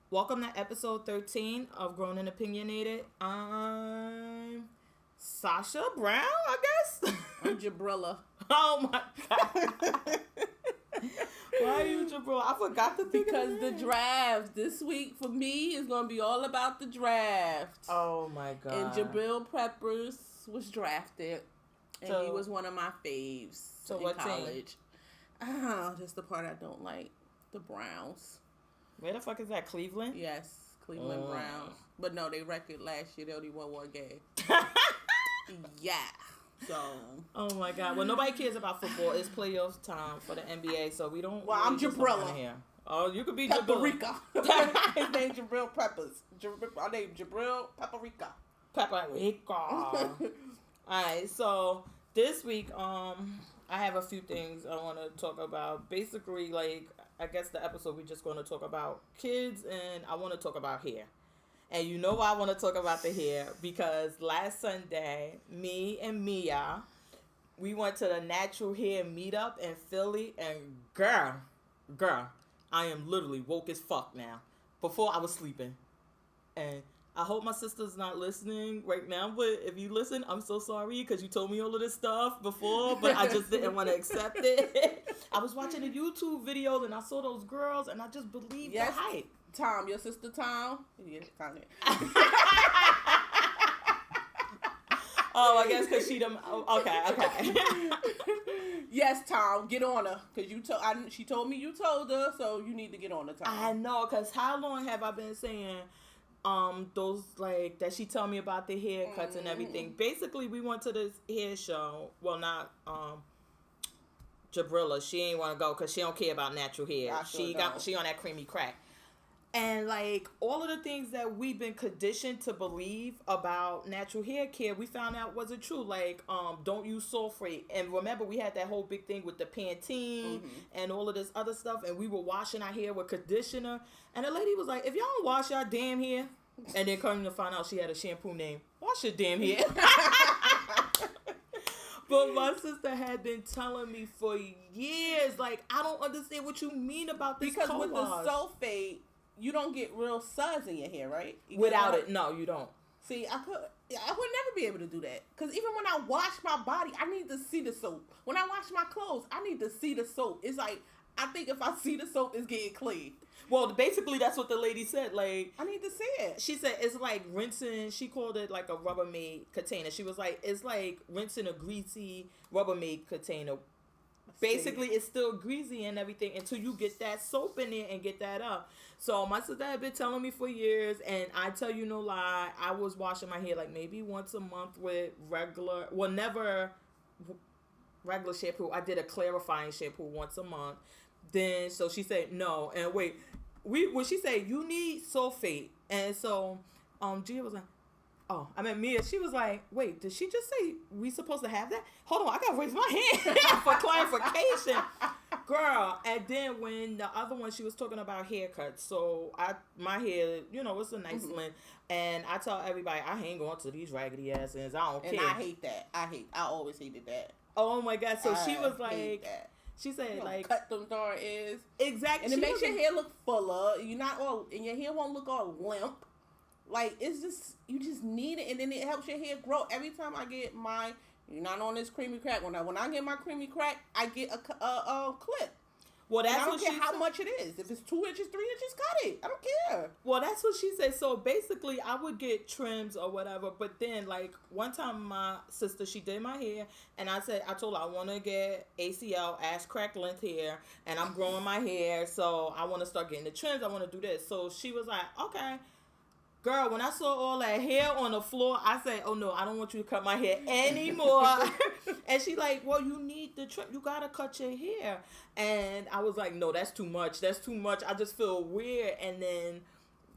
Welcome to episode 13 of Grown and Opinionated. I'm Sasha Brown, I guess. I'm Jabrilla. Oh my God. Why are you Jabrilla? I forgot to think Because the draft this week for me is going to be all about the draft. Oh my God. And Jabril Peppers was drafted. And So- he was one of my faves So in what team? college. Oh, that's the part I don't like. The Browns. Where the fuck is that? Cleveland? Yes, Cleveland Browns. But no, they record last year. They only won one game. Yeah. So. Oh my God. Well, nobody cares about football. It's playoff time for the NBA, so we don't. Well, I'm do something Jabrilla. here. Oh, you could be Jabrilla. Paprika. His name Jabril Peppers. My name Jabril Paprika. Paprika. All right, so this week, I have a few things I want to talk about. Basically, like, I guess the episode we're just going to talk about kids, and I want to talk about hair. And you know why I want to talk about the hair? Because last Sunday, me and Mia, we went to the natural hair meetup in Philly, and girl, I am literally woke as fuck now. Before I was sleeping. And I hope my sister's not listening right now, but if you listen, I'm so sorry because you told me all of this stuff before, but I just didn't want to accept it. I was watching a YouTube video and I saw those girls and I just believed the hype. Tom, your sister Tom? Yeah, Tom. Oh, I guess because she done. Okay. Yes, Tom, get on her because she told me you told her, so you need to get on her, Tom. I know, because how long have I been saying those, like, that she tell me about the haircuts and everything. Basically, we went to this hair show. Well, not Jabrilla. She ain't want to go because she don't care about natural hair. She on that creamy crack. And, like, all of the things that we've been conditioned to believe about natural hair care, we found out wasn't true. Like, don't use sulfate. And remember, we had that whole big thing with the Pantene and all of this other stuff. And we were washing our hair with conditioner. And the lady was like, if y'all don't wash your damn hair. And then coming to find out she had a shampoo name. Wash your damn hair. But my sister had been telling me for years, like, I don't understand what you mean about this because co-wash. With the sulfate, you don't get real suds in your hair, right? Without it, no, you don't. See, I would never be able to do that. Because even when I wash my body, I need to see the soap. When I wash my clothes, I need to see the soap. It's like, I think if I see the soap, it's getting clean. Well, basically, that's what the lady said. Like, I need to see it. She said it's like rinsing. She called it like a Rubbermaid container. She was like, it's like rinsing a greasy Rubbermaid container. Basically, it's still greasy and everything until you get that soap in there and get that up. So my sister had been telling me for years, and I tell you no lie, I was washing my hair like maybe once a month with never regular shampoo. I did a clarifying shampoo once a month. Then, so she said no, and wait, when she said you need sulfate, and so Gia was like, oh, I meant Mia. She was like, wait, did she just say we supposed to have that? Hold on, I gotta raise my hand for clarification, girl. And then when the other one, she was talking about haircuts. So my hair, it's a nice length, and I tell everybody I hang on to these raggedy ass ends. I don't care. And I hate that. I always hated that. Oh my God! So she was like, she said like cut them darn ends exactly, and it makes your hair look fuller. You're not all, and your hair won't look all limp. Like, it's just, you just need it, and then it helps your hair grow. Every time I get you're not on this creamy crack. When I get my creamy crack, I get a clip. Well, that's and I don't what care she how said. much it is. If it's 2 inches, 3 inches, cut it. I don't care. Well, that's what she said. So basically, I would get trims or whatever. But then, like, one time my sister, she did my hair. And I told her I want to get ACL, ass crack length hair. And I'm growing my hair. So I want to start getting the trims. I want to do this. So she was like, okay. Girl, when I saw all that hair on the floor, I said, oh no, I don't want you to cut my hair anymore. And she like, well, you need the trim. You got to cut your hair. And I was like, no, that's too much. That's too much. I just feel weird. And then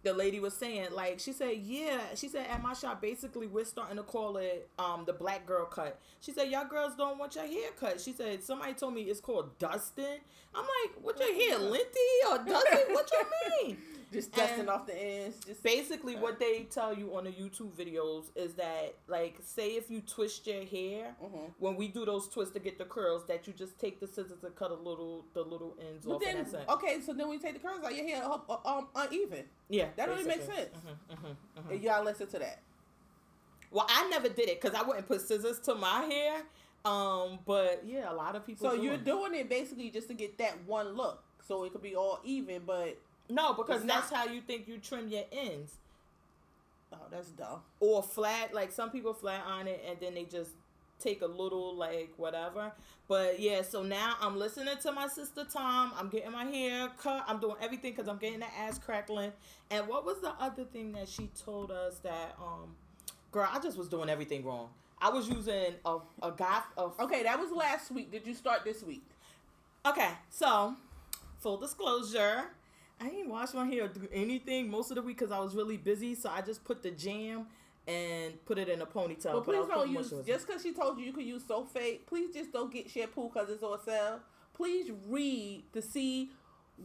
the lady was saying, like, she said, yeah. She said, at my shop, basically, we're starting to call it the black girl cut. She said, y'all girls don't want your hair cut. She said, somebody told me it's called dusting. I'm like, what your hair, linty or dusting? What you mean? Just dusting off the ends. Just basically what they tell you on the YouTube videos is that, like, say if you twist your hair, when we do those twists to get the curls, that you just take the scissors and cut the little ends off. Then, and that's it. Okay, so then we take the curls out, your hair uneven. Yeah, that don't even make sense. And y'all listen to that. Well, I never did it because I wouldn't put scissors to my hair. But yeah, a lot of people. So you're doing it basically just to get that one look, so it could be all even, but no, because that's how you think you trim your ends. Oh, that's dumb. Or flat, like some people flat on it and then they just take a little, like, whatever. But yeah, so now I'm listening to my sister Tom. I'm getting my hair cut. I'm doing everything because I'm getting the ass crackling. And what was the other thing that she told us that girl, I just was doing everything wrong. I was using a guy. Okay, that was last week. Did you start this week? Okay, so full disclosure, I didn't wash my hair or do anything most of the week because I was really busy. So I just put the jam and put it in a ponytail. But please don't use, just because she told you could use sulfate, please just don't get shampoo because it's on sale. Please read to see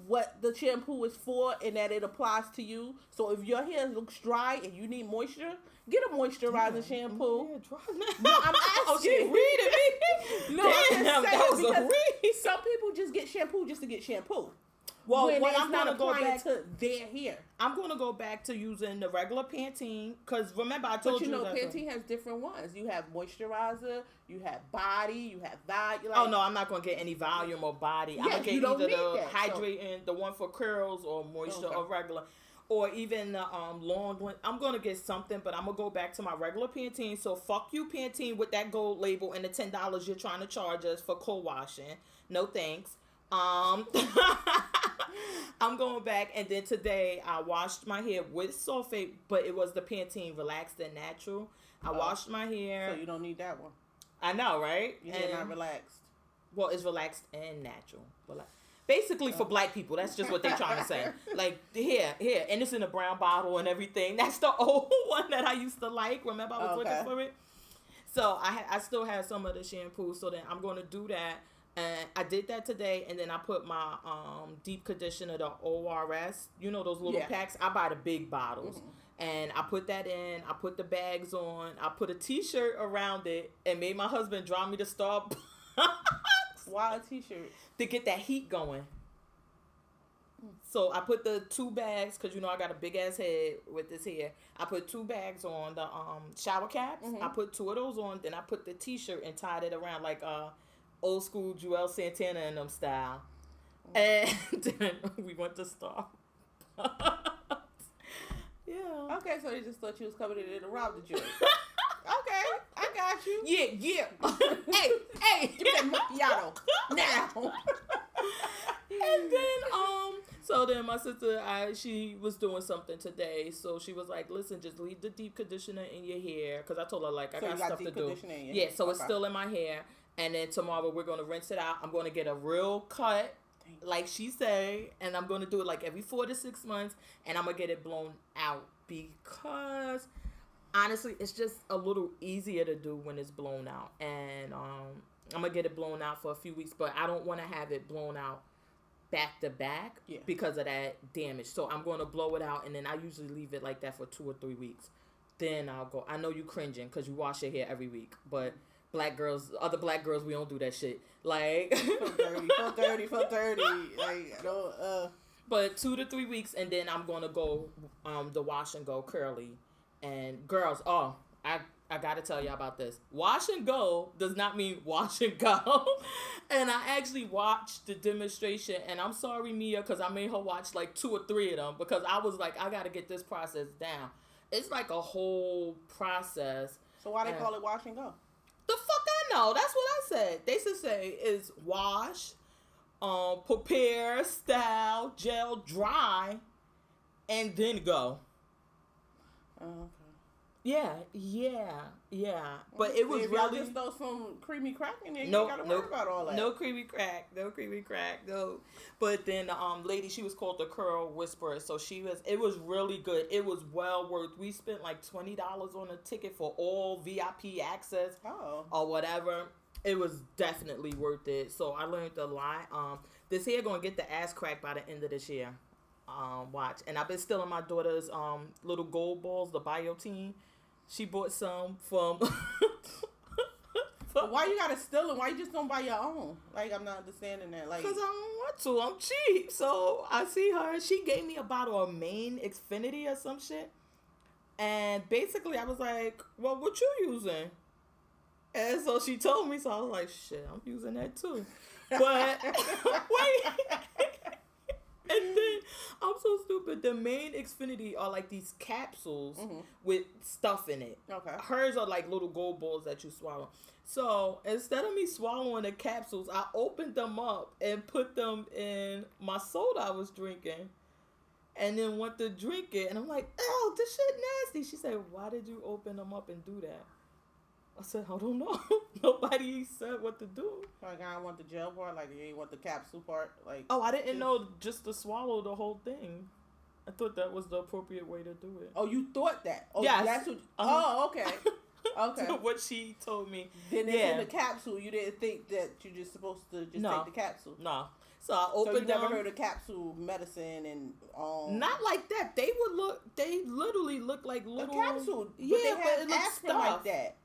what the shampoo is for and that it applies to you. So if your hair looks dry and you need moisture, get a moisturizing shampoo. No, I'm asking. Oh, she reading me? No, damn, I'm just that was saying a read. some people just get shampoo just to get shampoo. Well, when what it's I'm not gonna go applying back to their hair. I'm gonna go back to using the regular Pantene because remember I told But you know, that Pantene has different ones. You have moisturizer, you have body, you have volume. Oh no, I'm not gonna get any volume or body. I'm gonna get either the hydrating, the one for curls, or moisture, or regular, or even the long one. I'm gonna get something, but I'm gonna go back to my regular Pantene. So fuck you, Pantene, with that gold label and the $10 you're trying to charge us for co-washing. No thanks. I'm going back, and then today I washed my hair with sulfate, but it was the Pantene Relaxed and Natural. I washed my hair. So you don't need that one. I know, right? Your hair not relaxed. Well, it's relaxed and natural. Basically for black people, that's just what they're trying to say. Like, here, and it's in a brown bottle and everything. That's the old one that I used to like. Remember, I was looking for it. So I still have some of the shampoo, so then I'm going to do that. And I did that today, and then I put my deep conditioner, the ORS, you know those little packs? I buy the big bottles. And I put that in. I put the bags on. I put a T-shirt around it and made my husband drive me to Starbucks. Why a T-shirt? To get that heat going. So I put the 2 bags, because you know I got a big-ass head with this hair. I put 2 bags on the shower caps. I put 2 of those on. Then I put the T-shirt and tied it around like old school Joel Santana and them style. And then we went to Starbucks. Yeah. Okay, so they just thought you was coming in to rob the joint. Okay, I got you. Yeah. hey, give me that macchiato now. And then so then my sister, she was doing something today, so she was like, "Listen, just leave the deep conditioner in your hair," because I told her like I got stuff to do. Yeah, so it's still in my hair. And then tomorrow we're going to rinse it out. I'm going to get a real cut, like she say, and I'm going to do it like every 4 to 6 months, and I'm going to get it blown out because, honestly, it's just a little easier to do when it's blown out. And I'm going to get it blown out for a few weeks, but I don't want to have it blown out back to back because of that damage. So I'm going to blow it out, and then I usually leave it like that for 2 or 3 weeks. Then I'll go. I know you cringing because you wash your hair every week, but... other black girls, we don't do that shit. Like, feel dirty. Like, I don't, But 2 to 3 weeks, and then I'm gonna go, the wash and go curly. And girls, I gotta tell y'all about this. Wash and go does not mean wash and go. And I actually watched the demonstration, and I'm sorry, Mia, because I made her watch like 2 or 3 of them because I was like, I gotta get this process down. It's like a whole process. So why they call it wash and go? The fuck I know. That's what I said. They should say is wash, prepare, style, gel, dry, and then go. Oh, okay. Yeah. But it was if really just throw some creamy crack in there. You ain't gotta worry about all that. No creamy crack. No. But then the lady, she was called the Curl Whisperer. So it was really good. It was well worth. We spent like $20 on a ticket for all VIP access or whatever. It was definitely worth it. So I learned a lot. This hair gonna get the ass crack by the end of this year. watch. And I've been stealing my daughter's little gold balls, the Biotine. She bought some from. But why you gotta steal them? Why you just don't buy your own? Like, I'm not understanding that. Like, because I don't want to. I'm cheap. So I see her. She gave me a bottle of Maine Xfinity or some shit. And basically, I was like, well, what you using? And so she told me. So I was like, shit, I'm using that too. But, wait. And then, I'm so stupid. The Maine Xfinity are like these capsules with stuff in it. Okay. Hers are like little gold balls that you swallow. So instead of me swallowing the capsules, I opened them up and put them in my soda I was drinking. And then went to drink it. And I'm like, oh, this shit nasty. She said, why did you open them up and do that? I said, I don't know. Nobody said what to do. Like, I don't want the gel part. Like, you ain't want the capsule part. Like, oh, I didn't know just to swallow the whole thing. I thought that was the appropriate way to do it. Oh, you thought that? Oh, yes. That's what. Oh, okay. Okay. What she told me. Then it's in the capsule. You didn't think that you're just supposed to just take the capsule. No. So I opened them. So you never heard of capsule medicine and not like that. They literally look like little a capsule. But yeah, they but have it looks aspirin like that.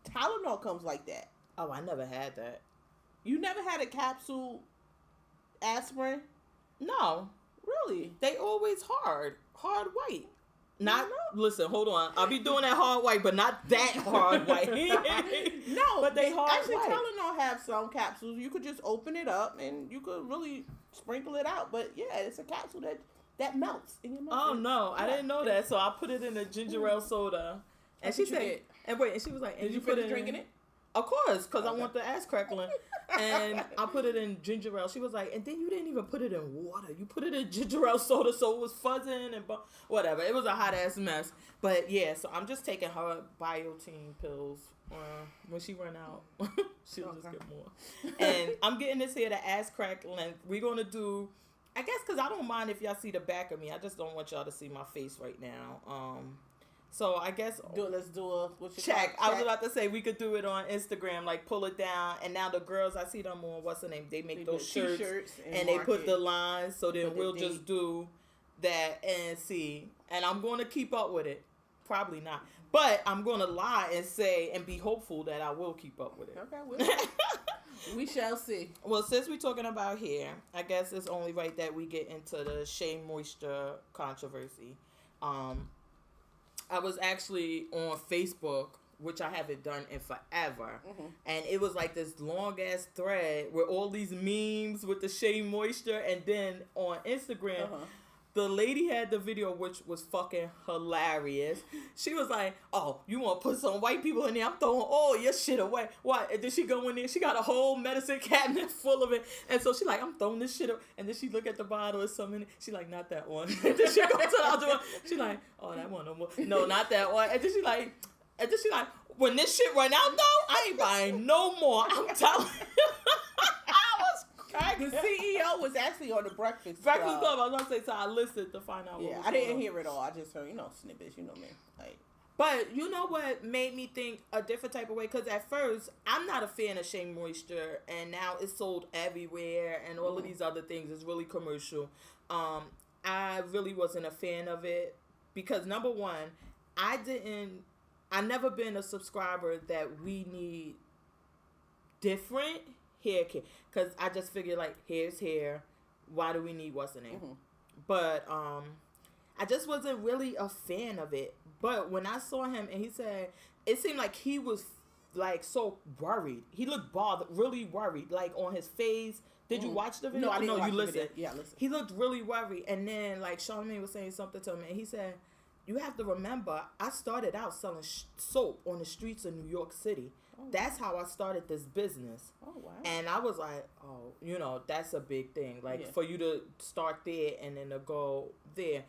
Tylenol comes like that. Oh, I never had that. You never had a capsule aspirin? No. Really? They always hard white. Not listen, hold on. I'll be doing that hard white, but not that hard white. No, but they hard actually, white. Tylenol have some capsules. You could just open it up and you could really sprinkle it out. But yeah, it's a capsule that melts in your mouth. Oh no, I didn't know that. So I put it in a ginger ale soda, and she said, and she was like, did you put it drinking it? Of course, because I want the ass crackling. And I put it in ginger ale. She was like, and then you didn't even put it in water. You put it in ginger ale soda, so it was fuzzing and whatever. It was a hot ass mess. But yeah, so I'm just taking her Biotine pills. When she run out, she'll just get more. And I'm getting this here, the ass crackling. We're going to do, I guess, because I don't mind if y'all see the back of me. I just don't want y'all to see my face right now. So I guess let's do a check. I was about to say we could do it on Instagram, like pull it down. And now the girls, I see them on what's the name? They make those shirts and they put the lines. So then we'll just do that and see. And I'm going to keep up with it. Probably not, but I'm going to lie and say and be hopeful that I will keep up with it. Okay, we shall see. Well, since we're talking about hair, I guess it's only right that we get into the Shea Moisture controversy. I was actually on Facebook, which I haven't done in forever, and it was like this long ass thread with all these memes with the Shea Moisture, and then on Instagram, the lady had the video, which was fucking hilarious. She was like, "Oh, you want to put some white people in there? I'm throwing all your shit away." What? And then she go in there. She got a whole medicine cabinet full of it, and so she like, "I'm throwing this shit up." And then she look at the bottle or something. She like, "Not that one." And then she go to the other one. She like, "Oh, that one no more. No, not that one." And then she like, "When this shit run out though, I ain't buying no more." I'm telling you. The CEO was actually on the Breakfast Club. I was gonna say, so I listened to find out. Yeah, I didn't hear it all. I just heard, snippets. You know me. Like, but you know what made me think a different type of way? Because at first I'm not a fan of Shea Moisture, and now it's sold everywhere, and all of these other things is really commercial. I really wasn't a fan of it because number one, I never been a subscriber that we need different hair care, because I just figured like hair's hair, why do we need what's the name? But I just wasn't really a fan of it. But when I saw him and he said, it seemed like he was like so worried. He looked bothered, really worried, like on his face. Did you watch the video? No, I didn't watch you listened. The video. Yeah, listen. He looked really worried, and then like Charlamagne was saying something to him, and he said, "You have to remember, I started out selling soap on the streets of New York City. That's how I started this business." Oh, wow. And I was like, oh, that's a big thing. Like, for you to start there and then to go there.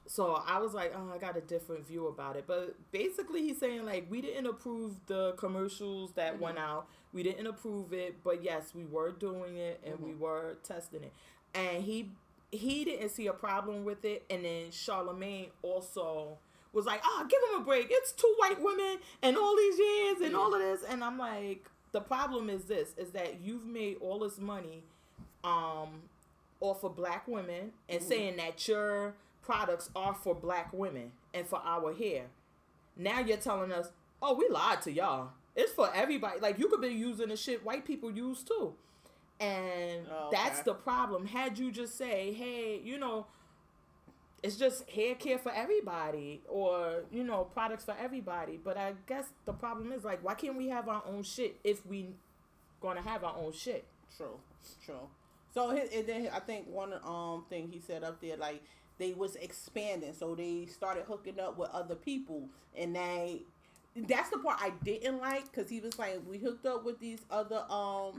So I was like, I got a different view about it. But basically he's saying, like, we didn't approve the commercials that went out. We didn't approve it. But, yes, we were doing it and we were testing it. And he didn't see a problem with it. And then Charlamagne also was like, give him a break. It's 2 white women and all these years and all of this. And I'm like, the problem is this, is that you've made all this money off of black women and saying that your products are for black women and for our hair. Now you're telling us, oh, we lied to y'all. It's for everybody. Like, you could be using the shit white people use too. And that's the problem. Had you just say, hey, you know, it's just hair care for everybody, or, you know, products for everybody. But I guess the problem is, like, why can't we have our own shit if we gonna have our own shit? True. So and then I think one thing he said up there, like, they was expanding, so they started hooking up with other people, and that's the part I didn't like, because he was like, we hooked up with these other,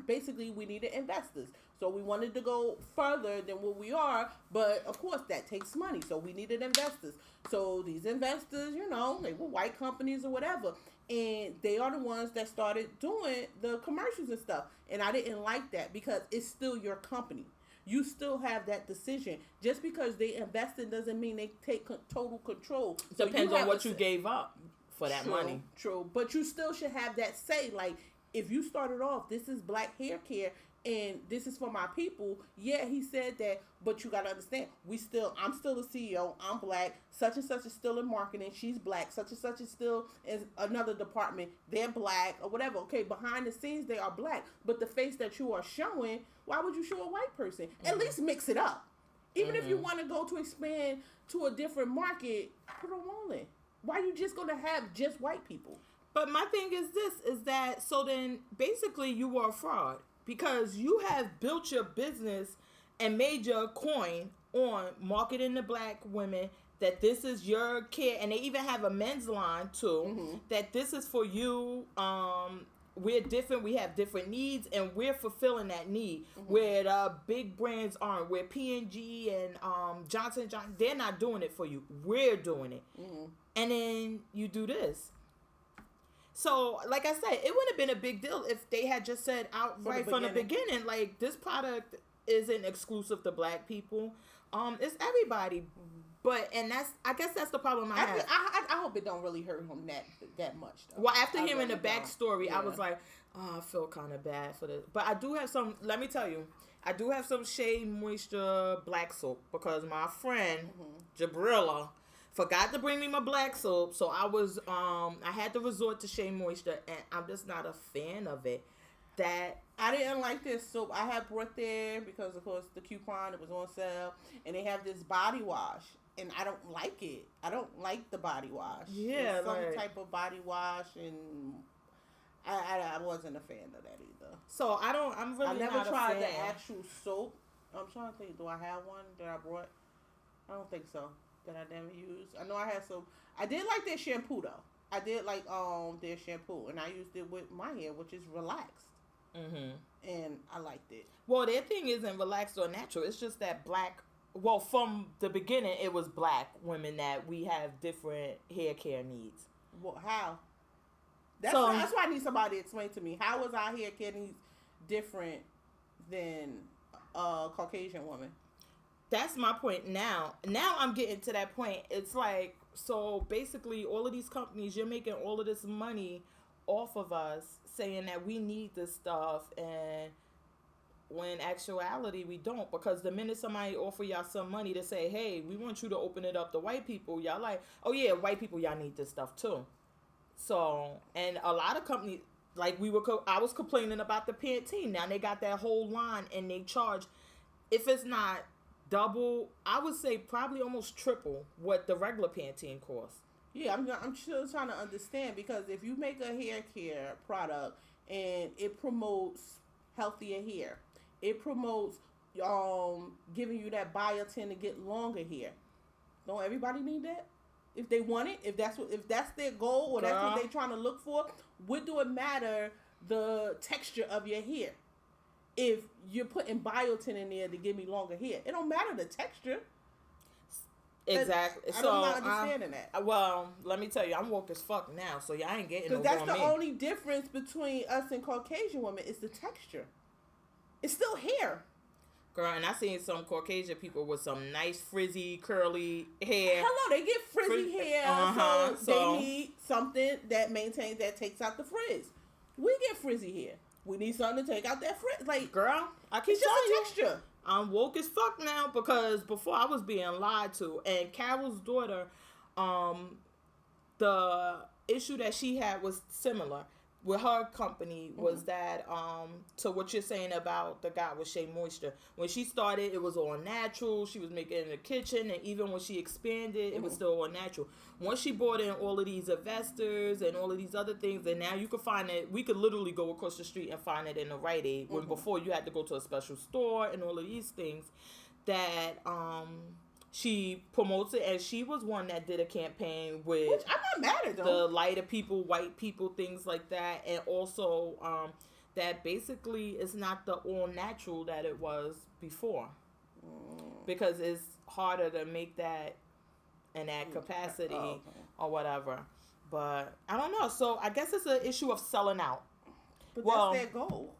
basically we needed investors. So we wanted to go further than what we are, but of course that takes money. So we needed investors. So these investors, you know, they were white companies or whatever. And they are the ones that started doing the commercials and stuff. And I didn't like that, because it's still your company. You still have that decision. Just because they invested doesn't mean they take total control. Depends on what you gave up for that money. True. But you still should have that say. Like, if you started off, this is black hair care and this is for my people. Yeah, he said that, but you got to understand, I'm still the CEO. I'm black. Such and such is still in marketing. She's black. Such and such is still in another department. They're black or whatever. Okay, behind the scenes, they are black. But the face that you are showing, why would you show a white person? At least mix it up. Even if you want to go to expand to a different market, put them all in. Why you just going to have just white people? But my thing is that, so then basically you were a fraud, because you have built your business and made your coin on marketing to black women, that this is your care, and they even have a men's line too, that this is for you. We're different. We have different needs, and we're fulfilling that need. Where the big brands aren't. Where P&G and Johnson & Johnson, they're not doing it for you. We're doing it. And then you do this. So, like I said, it wouldn't have been a big deal if they had just said outright from the beginning, like, this product isn't exclusive to black people. It's everybody. But, and I guess that's the problem I have. I hope it don't really hurt him that much, though. Well, after hearing the backstory, I was like, oh, I feel kind of bad for this. But I do have some, let me tell you, I do have some Shea Moisture black soap, because my friend, Jabrilla, forgot to bring me my black soap, so I had to resort to Shea Moisture, and I'm just not a fan of it. That I didn't like this soap. I had brought there because, of course, the coupon, it was on sale, and they have this body wash, and I don't like it. I don't like the body wash. Yeah, it's some type of body wash, and I wasn't a fan of that either. So I never tried the actual soap. I'm trying to think, do I have one that I brought? I don't think so. That I never used. I know I had some. I did like their shampoo though. I did like their shampoo, and I used it with my hair, which is relaxed. And I liked it. Well, their thing isn't relaxed or natural. It's just that black. Well, from the beginning, it was black women that we have different hair care needs. Well, how? That's why I need somebody to explain to me, how is our hair care needs different than a Caucasian woman? That's my point now. Now I'm getting to that point. It's like, so basically all of these companies, you're making all of this money off of us, saying that we need this stuff, and when in actuality we don't, because the minute somebody offer y'all some money to say, hey, we want you to open it up to white people, y'all like, oh yeah, white people, y'all need this stuff too. So, and a lot of companies, like I was complaining about the Pantene. Now they got that whole line, and they charge, if it's not double, I would say probably almost triple what the regular Pantene costs. Yeah, I'm still trying to understand, because if you make a hair care product and it promotes healthier hair, it promotes giving you that biotin to get longer hair. Don't everybody need that? If they want it, if that's their goal, or that's what they're trying to look for, what do it matter the texture of your hair? If you're putting biotin in there to give me longer hair, it don't matter the texture. Exactly. I'm not understanding that. Well, let me tell you, I'm woke as fuck now, so y'all ain't getting no because that's the only difference between us and Caucasian women is the texture. It's still hair. Girl, and I seen some Caucasian people with some nice frizzy, curly hair. Hello, they get frizzy hair, so they need something that maintains, that takes out the frizz. We get frizzy hair. We need something to take out that frizz. Like, girl, I keep it's just a texture. I'm woke as fuck now because before I was being lied to. And Carol's daughter, the issue that she had was similar with her company was that to what you're saying about the guy with Shea Moisture. When she started, it was all natural. She was making it in the kitchen, and even when she expanded, it was still all natural. Once she brought in all of these investors and all of these other things, and now you can find it. We could literally go across the street and find it in the Rite Aid. When before you had to go to a special store and all of these things that she promotes it, and she was one that did a campaign with Which I'm not mad at the them. lighter people, white people, things like that, and also that basically it's not the all natural that it was before, because it's harder to make that in that capacity or whatever. But I don't know. So I guess it's an issue of selling out. But Well, that's their goal.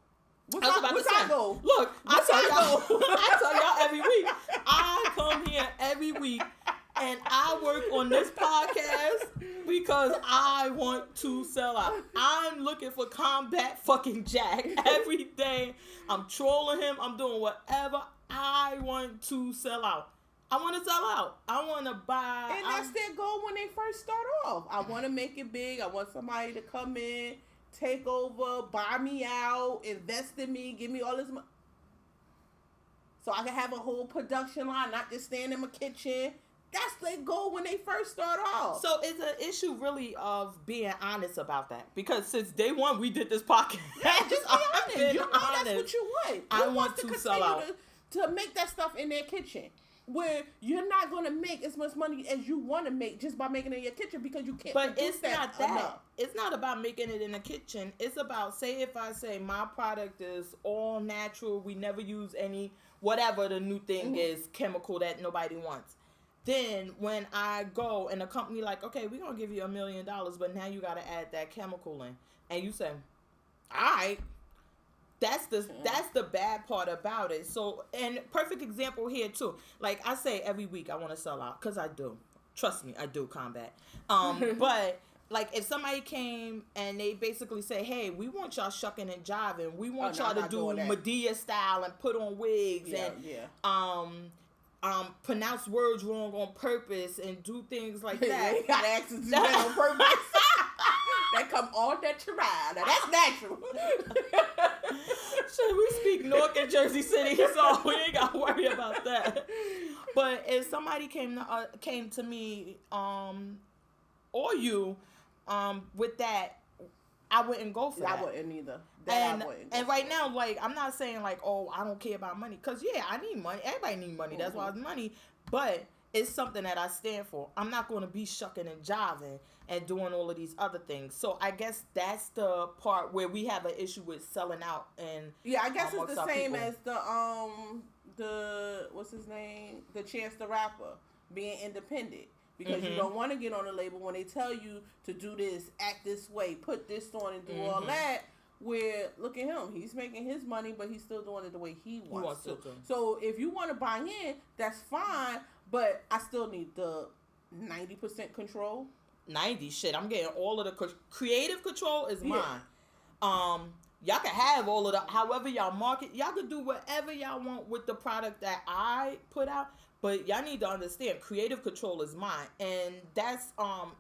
I was about to What's say, our goal? look, I What's tell our y'all, goal? I tell y'all every week. I come here every week and I work on this podcast because I want to sell out. I'm looking for Combat fucking Jack every day. I'm trolling him. I'm doing whatever. I want to sell out. I want to sell out. I want to buy. And that's their goal when they first start off. I want to make it big. I want somebody to come in, take over, buy me out, invest in me, give me all this money. So I can have a whole production line, not just stand in my kitchen. That's their goal when they first start off. So it's an issue really of being honest about that. Because since day one we did this podcast. Just be honest. been You know that's honest. what you want. I You want to sell continue out. to make that stuff in their kitchen. Where you're not going to make as much money as you want to make just by making it in your kitchen because you can't But produce it's not that. enough. It's not about making it in the kitchen. It's about, say if I say my product is all natural, we never use any, whatever the new thing is, chemical that nobody wants. Then when I go and the company like, okay, we're going to give you $1 million, but now you got to add that chemical in. And you say, all right. That's the bad part about it. So, and perfect example here too. Like I say every week I want to sell out because I do. Trust me, I do, Combat. But like if somebody came and they basically say, hey, we want y'all shucking and jiving. We want y'all to do Medea style and put on wigs and pronounce words wrong on purpose and do things like that. You got to ask us to do that on purpose. That come all natural. Now that's natural. So we speak Newark and Jersey City, so we ain't got to worry about that. But if somebody came to me, or you, with that, I wouldn't go for that. I wouldn't either. And right now, like, I'm not saying like, oh, I don't care about money, because yeah, I need money. Everybody need money. That's why it's money. But it's something that I stand for. I'm not going to be shucking and jiving and doing all of these other things. So I guess that's the part where we have an issue with selling out. And yeah, I guess it's the same people. as the what's his name, the Chance the Rapper, being independent. Because you don't want to get on a label when they tell you to do this, act this way, put this on and do all that. Where, look at him, he's making his money, but he's still doing it the way he wants to. So if you want to buy in, that's fine, but I still need the 90% control. 90 shit. I'm getting all of the creative control is mine. Y'all can have all of the, however y'all market. Y'all can do whatever y'all want with the product that I put out. But y'all need to understand, creative control is mine. And that's, oh,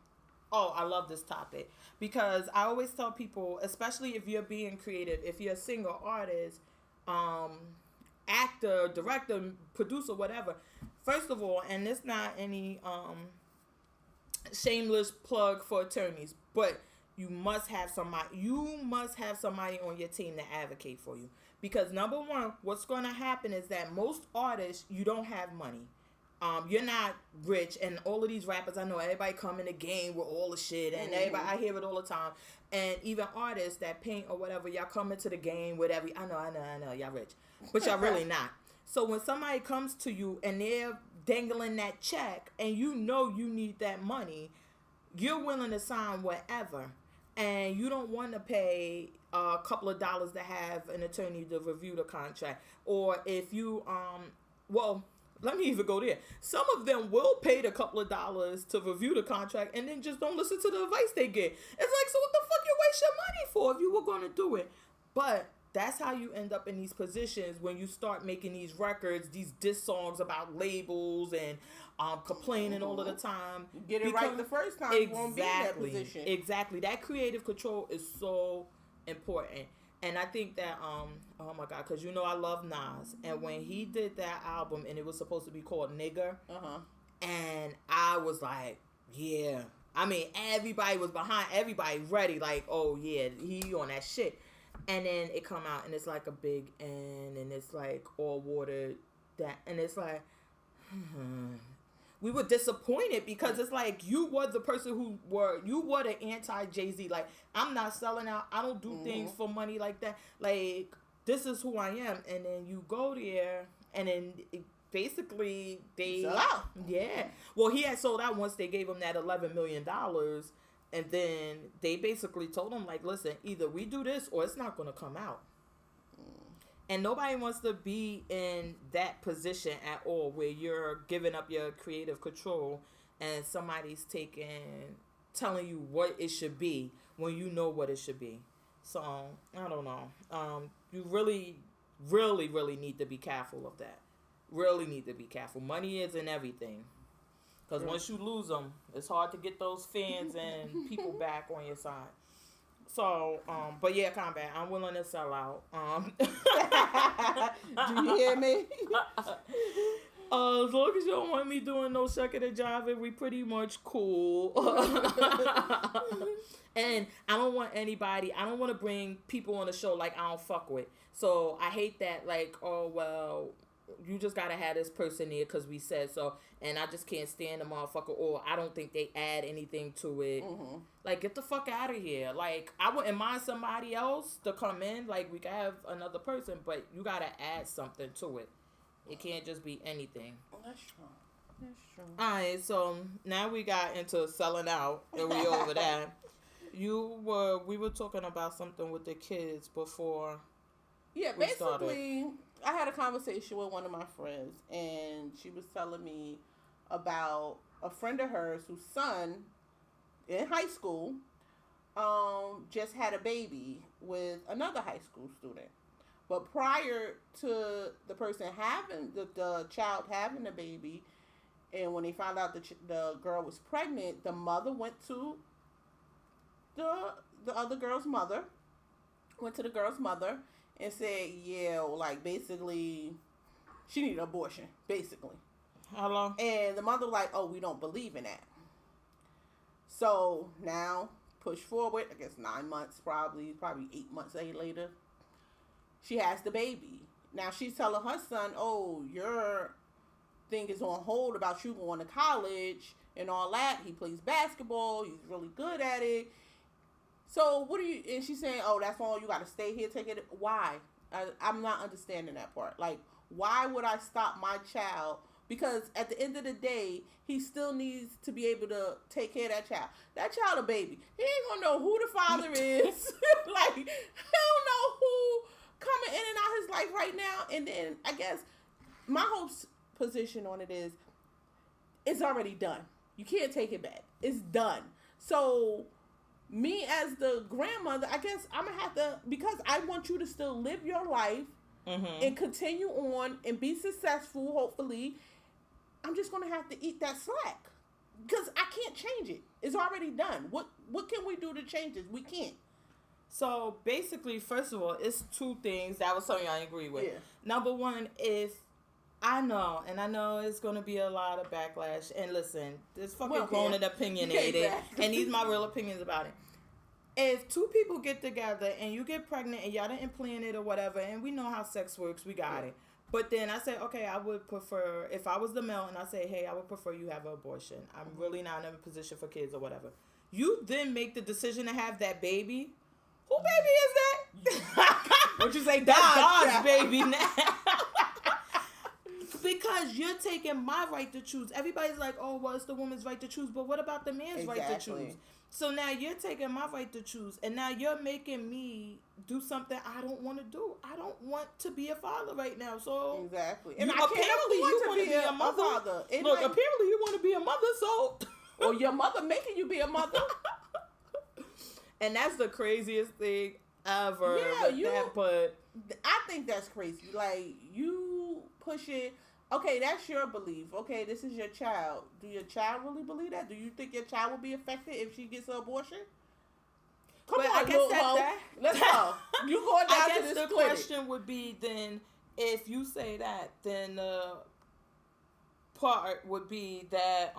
I love this topic. Because I always tell people, especially if you're being creative, if you're a singer, artist, actor, director, producer, whatever. First of all, and it's not any shameless plug for attorneys, but you must have somebody on your team to advocate for you. Because number one, what's going to happen is that most artists, you don't have money. You're not rich, and all of these rappers, I know everybody come in the game with all the shit, and everybody, I hear it all the time. And even artists that paint or whatever, y'all come into the game with I know, y'all rich, but y'all really not. So when somebody comes to you and they're dangling that check, and you know you need that money, you're willing to sign whatever, and you don't want to pay a couple of dollars to have an attorney to review the contract. Or if you, let me even go there. Some of them will pay the couple of dollars to review the contract and then just don't listen to the advice they get. It's like, so what the fuck you waste your money for if you were going to do it? But that's how you end up in these positions when you start making these records, these diss songs about labels and complaining all of the time. You get it right the first time, you won't be in that position. Exactly. That creative control is so important. And I think that, oh my God, because you know I love Nas. And when he did that album, and it was supposed to be called Nigga, and I was like, yeah. I mean, everybody was behind, everybody ready, like, oh yeah, he on that shit. And then it come out, and it's like a big N, and it's like all watered that, and it's like, we were disappointed because it's like you were the person you were the anti Jay-Z. Like, I'm not selling out. I don't do things for money like that. Like, this is who I am. And then you go there, and then basically they sell out. Yeah. Well, he had sold out once they gave him that $11 million, and then they basically told him, like, listen, either we do this or it's not going to come out. And nobody wants to be in that position at all where you're giving up your creative control and somebody's telling you what it should be when you know what it should be. So, I don't know. You really, really, really need to be careful of that. Really need to be careful. Money isn't everything. Because once you lose them, it's hard to get those fans and people back on your side. So, but yeah, Combat, I'm willing to sell out. Do you hear me? As long as you don't want me doing no second and jiving, we pretty much cool. And I don't want to bring people on the show like I don't fuck with. So I hate that, like, oh, well, you just gotta have this person there because we said so, and I just can't stand the motherfucker, or I don't think they add anything to it. Like, get the fuck out of here. Like, I wouldn't mind somebody else to come in. Like, we could have another person, but you gotta add something to it. It can't just be anything. That's true. Alright, so now we got into selling out, and we over that. We were talking about something with the kids before. Yeah, basically, I had a conversation with one of my friends, and she was telling me about a friend of hers whose son in high school just had a baby with another high school student. But prior to the person having the child having the baby, and when they found out the girl was pregnant, the mother went to the other girl's mother, and said, yeah, like, basically, she needed an abortion, basically. How long? And the mother was like, oh, we don't believe in that. So now, push forward, I guess 9 months, probably 8 months later, she has the baby. Now she's telling her son, oh, your thing is on hold about you going to college and all that. He plays basketball. He's really good at it. So what do you, and she's saying, oh, that's all, you got to stay here, take it. Why? I'm not understanding that part. Like, why would I stop my child? Because at the end of the day, he still needs to be able to take care of that child. That child a baby. He ain't going to know who the father is. Like, he don't know who coming in and out his life right now. And then I guess my whole position on it is, it's already done. You can't take it back. It's done. So me as the grandmother, I guess I'm gonna have to, because I want you to still live your life and continue on and be successful, hopefully, I'm just gonna have to eat that slack because I can't change it. It's already done. What can we do to change this? We can't. So basically, first of all, it's two things. That was something I agree with. Yeah. Number one is, I know it's going to be a lot of backlash. And listen, this fucking grown and opinionated. Exactly. And these are my real opinions about it. If two people get together and you get pregnant and y'all didn't plan it or whatever, and we know how sex works, we got it. But then I say, okay, I would prefer, if I was the male and I say, hey, I would prefer you have an abortion. I'm really not in a position for kids or whatever. You then make the decision to have that baby. Who baby is that? What you say? That's God's baby now. Because you're taking my right to choose. Everybody's like, oh, well, it's the woman's right to choose. But what about the man's right to choose? So now you're taking my right to choose. And now you're making me do something I don't want to do. I don't want to be a father right now. So exactly. And apparently you want to be a mother. Look, apparently you want to be a mother, so... Or your mother making you be a mother. And that's the craziest thing ever. Yeah, but I think that's crazy. Like, you push it. Okay, that's your belief. Okay, this is your child. Do your child really believe that? Do you think your child will be affected if she gets an abortion? Come on, I guess little that, hoe. Let's go. You going down I to guess this the clinic. question would be then, if you say that, then the part would be that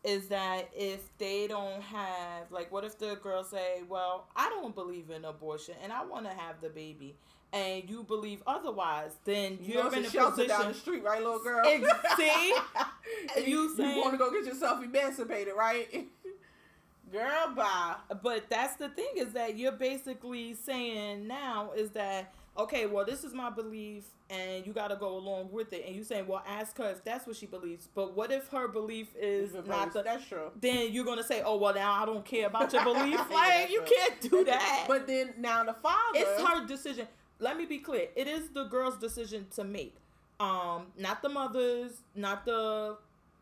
is that if they don't have, like, what if the girl say, well, I don't believe in abortion and I want to have the baby, and you believe otherwise, then you're in a shelter position down the street, right, little girl? See, you want to go get yourself emancipated, right? Girl, bye. But that's the thing, is that you're basically saying now is that, okay, well, this is my belief and you got to go along with it. And you saying, well, ask her if that's what she believes. But what if her belief is not that's true. Then you're going to say, oh, well, now I don't care about your belief. Yeah, Like, you true. can't do that. But then now the father. It's her decision. Let me be clear. It is the girl's decision to make. Not the mother's, not the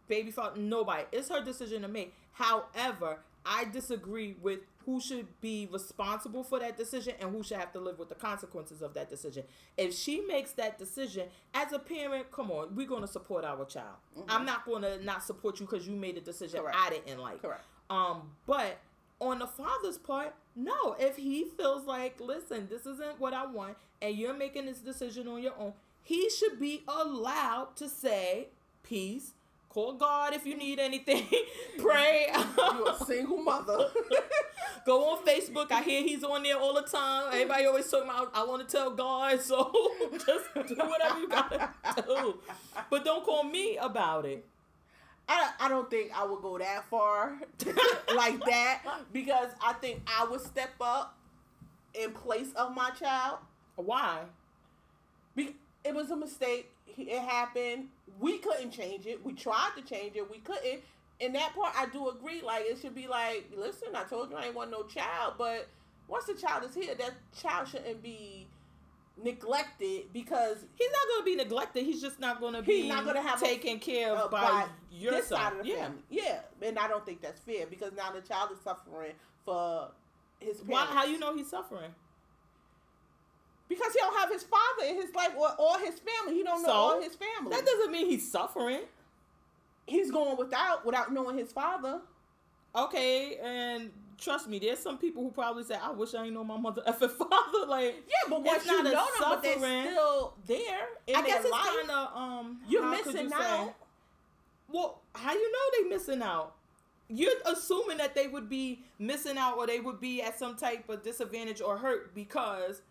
baby father, nobody. It's her decision to make. However, I disagree with who should be responsible for that decision and who should have to live with the consequences of that decision. If she makes that decision, as a parent, come on, we're going to support our child. Mm-hmm. I'm not going to not support you because you made a decision I didn't like. Correct. But on the father's part, no. If he feels like, listen, this isn't what I want, and you're making this decision on your own, he should be allowed to say, peace, call God if you need anything, pray. You're a single mother. Go on Facebook. I hear he's on there all the time. Everybody always talking about, I want to tell God, so just do whatever you gotta do. But don't call me about it. I don't think I would go that far like that, because I think I would step up in place of my child. Why? It was a mistake. It happened. We couldn't change it. We tried to change it. We couldn't. In that part, I do agree. Like, it should be like, listen, I told you I ain't want no child, but once the child is here, that child shouldn't be neglected, because he's not going to be neglected. He's just not going to be taken care of by your this side of the family. Yeah, and I don't think that's fair, because now the child is suffering for his parents. Why? How you know he's suffering? Because he don't have his father in his life or his family. He don't know all his family. That doesn't mean he's suffering. He's going without knowing his father. Okay, and trust me, there's some people who probably say, I wish I didn't know my mother effing father. Like, yeah, but once you know them, but they're still there in I guess their it's life. kind of you're missing out. Well, how you know they missing out? You're assuming that they would be missing out, or they would be at some type of disadvantage or hurt because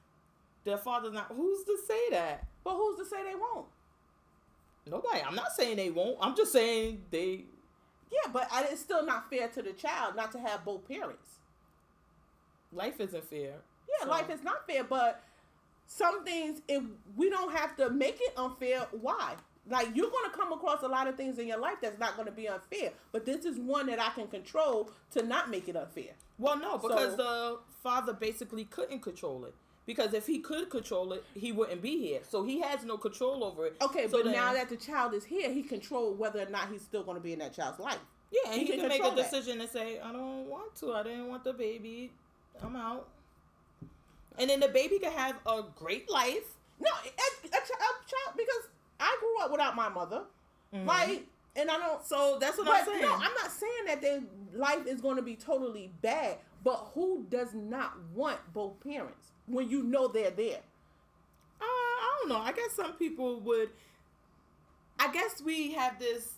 their father's not. Who's to say that? But who's to say they won't? Nobody. I'm not saying they won't. I'm just saying they. Yeah, but it's still not fair to the child not to have both parents. Life isn't fair. Yeah, so. Life is not fair, but some things, if we don't have to make it unfair, why? Like, you're going to come across a lot of things in your life that's not going to be unfair, but this is one that I can control to not make it unfair. Well, no, because the father basically couldn't control it. Because if he could control it, he wouldn't be here. So he has no control over it. Okay, so but now that the child is here, he controls whether or not he's still going to be in that child's life. Yeah, and he can make a decision and say, I don't want to. I didn't want the baby. I'm out. And then the baby can have a great life. No, a child, because I grew up without my mother. Mm-hmm. Like, and I don't. So that's what I'm saying. No, I'm not saying that their life is going to be totally bad. But who does not want both parents when you know they're there? I don't know. I guess some people would. I guess we have this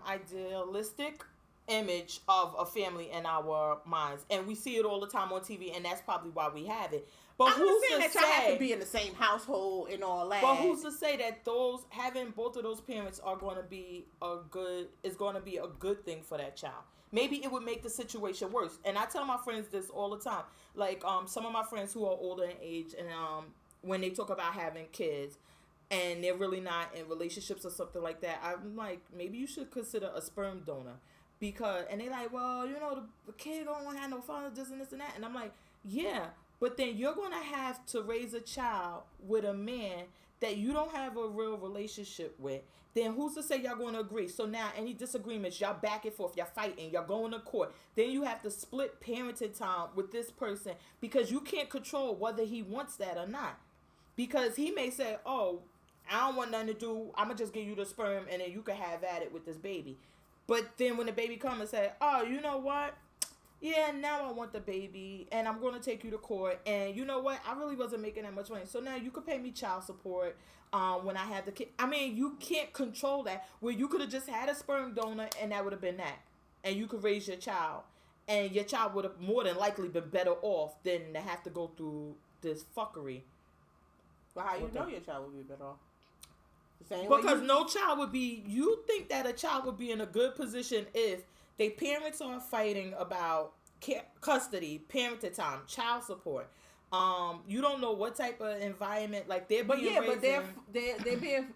idealistic image of a family in our minds, and we see it all the time on TV, and that's probably why we have it. But I'm who's saying to that y'all have to be in the same household and all that. But who's to say that having both of those parents are going to be a good thing for that child? Maybe it would make the situation worse. And I tell my friends this all the time. Like, some of my friends who are older in age, and when they talk about having kids and they're really not in relationships or something like that, I'm like, maybe you should consider a sperm donor. And they're like, well, the kid don't have no father, this and that. And I'm like, yeah, but then you're going to have to raise a child with a man that you don't have a real relationship with, then who's to say y'all going to agree? So now any disagreements, y'all back and forth, y'all fighting, y'all going to court. Then you have to split parenting time with this person because you can't control whether he wants that or not. Because he may say, oh, I don't want nothing to do. I'm going to just give you the sperm and then you can have at it with this baby. But then when the baby comes and say, oh, you know what? Yeah, now I want the baby and I'm going to take you to court. And you know what? I really wasn't making that much money. So now you could pay me child support when I have the kid. I mean, you can't control that. Where you could have just had a sperm donor and that would have been that. And you could raise your child. And your child would have more than likely been better off than to have to go through this fuckery. But how you know your child would be better off? Because no child would be, you think that a child would be in a good position if their parents are fighting about custody, parenting time, child support. You don't know what type of environment, like they're being raised in. They're being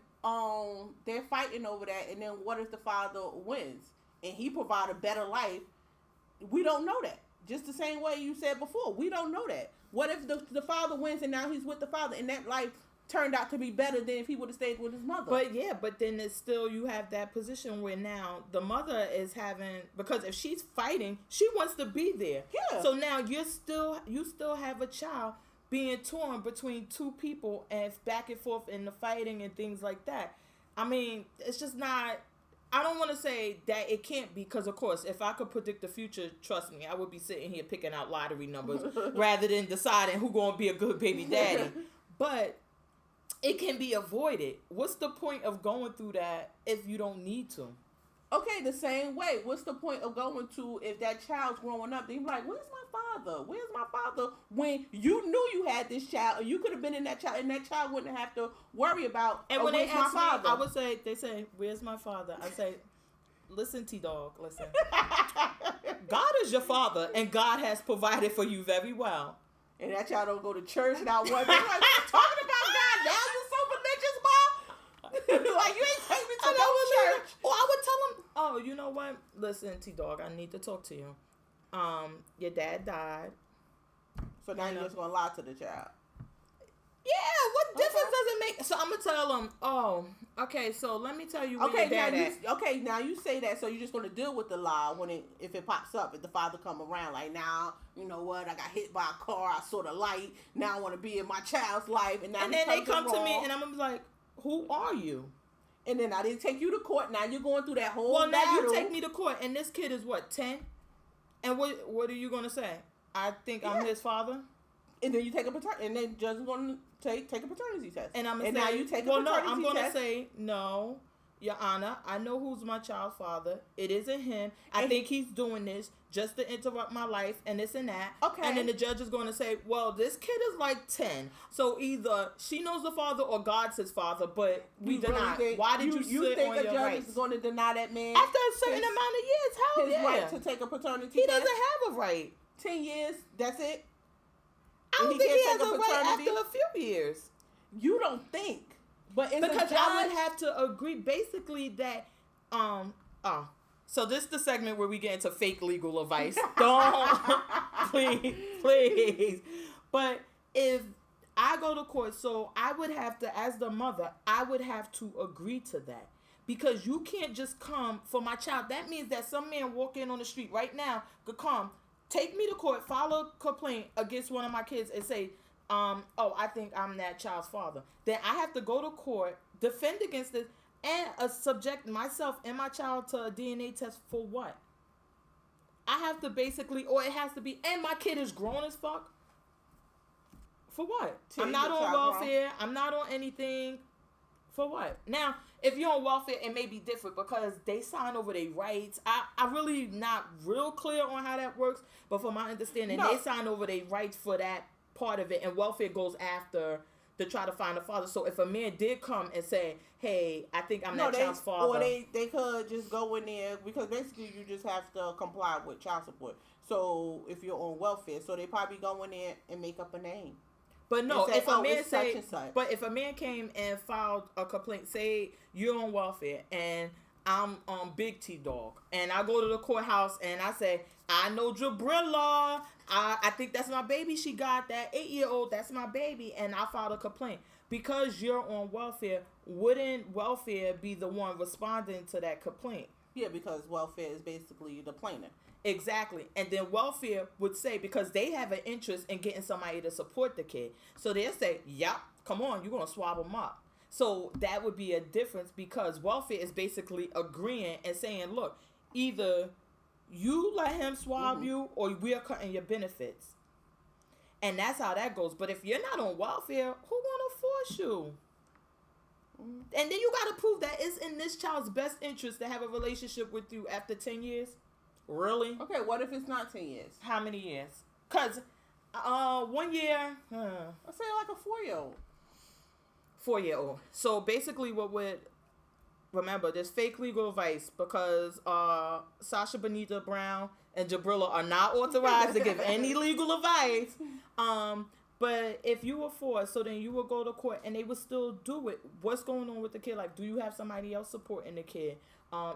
they're fighting over that, and then what if the father wins and he provide a better life? We don't know that. Just the same way you said before, we don't know that. What if the father wins and now he's with the father and that life turned out to be better than if he would have stayed with his mother? But then it's still, you have that position where now the mother is having, because if she's fighting, she wants to be there. Yeah. So now you still have a child being torn between two people and back and forth in the fighting and things like that. I mean, it's just not. I don't want to say that it can't be, because of course, if I could predict the future, trust me, I would be sitting here picking out lottery numbers rather than deciding who's going to be a good baby daddy. But it can be avoided. What's the point of going through that if you don't need to? Okay, the same way. What's the point of going to, if that child's growing up, then you're like, where's my father? Where's my father? When you knew you had this child, or you could have been in that child, and that child wouldn't have to worry about, and when where's they ask my father? I would say, they say, where's my father? I say, listen, T-Dog, listen. God is your father, and God has provided for you very well. And that child don't go to church, not one. Like, talking about God, now you're so religious, Mom. Like, you ain't take me to no church. Or I would tell him, oh, you know what? Listen, T-Dog, I need to talk to you. Your dad died. So now you're just going to lie to the child. Yeah, what difference does it make? So I'm going to tell him, oh, okay, so let me tell you where your dad at. Okay, now you say that, so you're just going to deal with the lie if it pops up, if the father come around. Like, now, you know what, I got hit by a car, I saw the light, now I want to be in my child's life. And then they come to me, and I'm going to be like, who are you? And then I didn't take you to court. Now you're going through that whole battle. Now you take me to court, and this kid is what, 10? And what are you going to say? I think I'm his father? And then you take a paternity, and then judge is going to take a paternity test. And I'm going to say, now you take a paternity test. I'm going to say, no, Your Honor, I know who's my child's father. It isn't him. I think he's doing this just to interrupt my life and this and that. Okay. And then the judge is going to say, well, this kid is like 10. So either she knows the father or God's his father, but we deny. Why did you sit on your rights? You think a judge is going to deny that man? After a certain amount of years, hell yeah. His right to take a paternity test? He doesn't have a right. 10 years, that's it? I don't think he has a right after a few years. You don't think. But because I would have to agree basically that so this is the segment where we get into fake legal advice. Don't please. But if I go to court, so I would have to, as the mother, I would have to agree to that. Because you can't just come for my child. That means that some man walk in on the street right now could come, take me to court, file a complaint against one of my kids and say, I think I'm that child's father. Then I have to go to court, defend against this, and subject myself and my child to a DNA test for what? I have to basically, or it has to be, and my kid is grown as fuck. For what? I'm not on welfare. I'm not on anything. For what? Now, if you're on welfare, it may be different because they sign over their rights. I really not real clear on how that works, but from my understanding, they sign over their rights for that part of it, and welfare goes after to try to find a father. So if a man did come and say, hey, I think I'm that child's father. Or they could just go in there, because basically you just have to comply with child support. So if you're on welfare, so they probably go in there and make up a name. But no, if a man say, but if a man came and filed a complaint, say you're on welfare and I'm on Big T-Dog, and I go to the courthouse and I say, I know Jabrilla, I think that's my baby she got, that 8-year-old, that's my baby, and I filed a complaint. because you're on welfare, wouldn't welfare be the one responding to that complaint? Yeah, because welfare is basically the plaintiff. Exactly. And then welfare would say, because they have an interest in getting somebody to support the kid. So they'll say, yep, come on, you're going to swab them up. So that would be a difference, because welfare is basically agreeing and saying, look, either you let him swab you or we're cutting your benefits. And that's how that goes. But if you're not on welfare, who going to force you? And then you got to prove that it's in this child's best interest to have a relationship with you after 10 years. Really? Okay, what if it's not 10 years? How many years? Because 1 year. Let's say like a 4-year-old. 4-year-old. So basically what would... Remember, there's fake legal advice because Sasha Bonita Brown and Jabrilla are not authorized to give any legal advice. But if you were forced, so then you would go to court and they would still do it. What's going on with the kid? Like, do you have somebody else supporting the kid?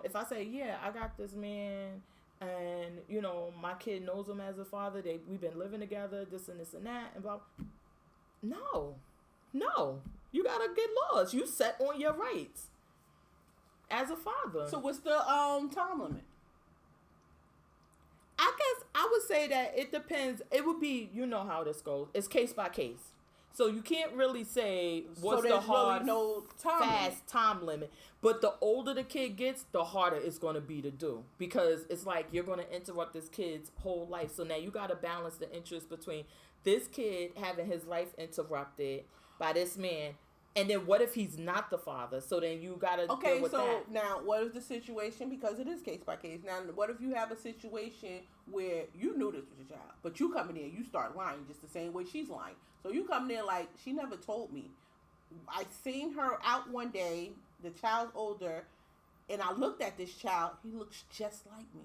If I say, yeah, I got this man and, you know, my kid knows him as a father. We've been living together, this and this and that. And blah. No. You got to get laws. You set on your rights as a father. So what's the time limit? I guess I would say that it depends. It would be, you know how this goes. It's case by case. So you can't really say what's the hard, really fast time limit. But the older the kid gets, the harder it's going to be to do. Because it's like you're going to interrupt this kid's whole life. So now you got to balance the interest between this kid having his life interrupted by this man. And then what if he's not the father? So then you got to deal with that. Okay, so now what is the situation? Because it is case by case. Now, what if you have a situation where you knew this was your child, but you coming in, you start lying just the same way she's lying. So you coming in like, she never told me. I seen her out one day, the child's older, and I looked at this child. He looks just like me.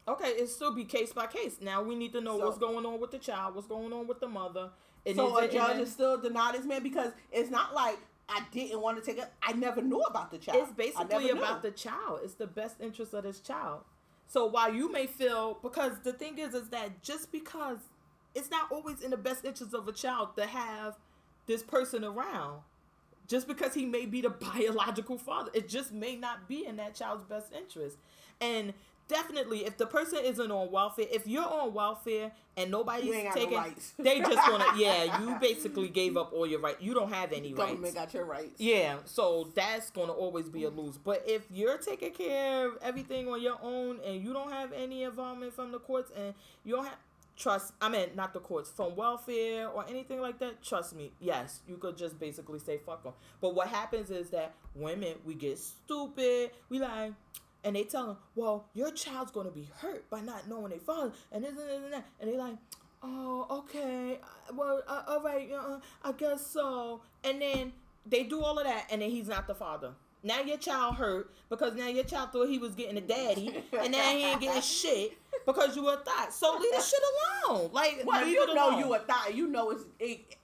Okay, it still be case by case. Now we need to know what's going on with the child, what's going on with the mother. So a judge is still denied this man because it's not like I didn't want to take it. I never knew about the child. It's basically about the child. It's the best interest of this child. So while you may feel, because the thing is that just because it's not always in the best interest of a child to have this person around, just because he may be the biological father, it just may not be in that child's best interest. And definitely, if the person isn't on welfare, if you're on welfare and nobody's taking, no rights. They just gonna, you basically gave up all your rights. You don't have any rights. Government got your rights. Yeah, so that's gonna always be a lose. But if you're taking care of everything on your own and you don't have any involvement from the courts and you don't have not the courts, from welfare or anything like that, trust me, yes, you could just basically say fuck them. But what happens is that women, we get stupid. We like. And they tell them, well, your child's going to be hurt by not knowing their father. And this and that. And they like, oh, okay. Well, all right. I guess so. And then they do all of that. And then he's not the father. Now your child hurt because now your child thought he was getting a daddy. And now he ain't getting shit because you a thought. So leave this shit alone. Like, well, leave you it know alone. You a thought. You know it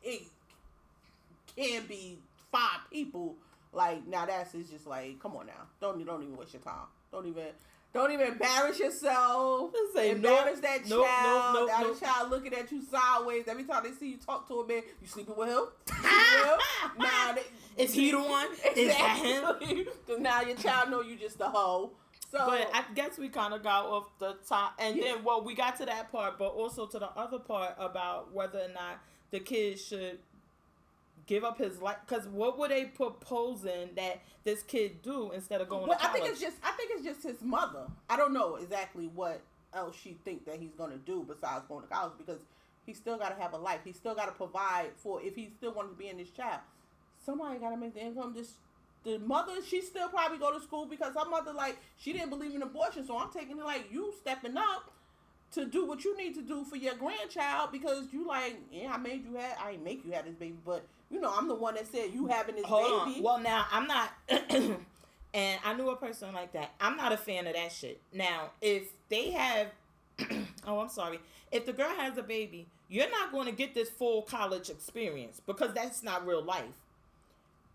can be 5 people. Like, now it's just like, come on now. Don't even waste your time. Don't even embarrass yourself. Embarrass that child. That child looking at you sideways every time they see you talk to a man. You sleeping with him? Now is he the one? Exactly. Is that him? Because now your child know you just a hoe. So, but I guess we kind of got off the top, and then we got to that part, but also to the other part about whether or not the kid should give up his life. Because what were they proposing that this kid do instead of going to college? I think it's just his mother. I don't know exactly what else she think that he's going to do besides going to college, because he still got to have a life. He still got to provide for, if he still wants to be in this child. Somebody got to make the income. The mother, she still probably go to school because her mother, like, she didn't believe in abortion. So I'm taking it like you stepping up to do what you need to do for your grandchild, because you like, I ain't make you have this baby, but you know, I'm the one that said you having this baby. Well, now I'm not, and I knew a person like that. I'm not a fan of that shit. Now, if they have, if the girl has a baby, you're not going to get this full college experience because that's not real life.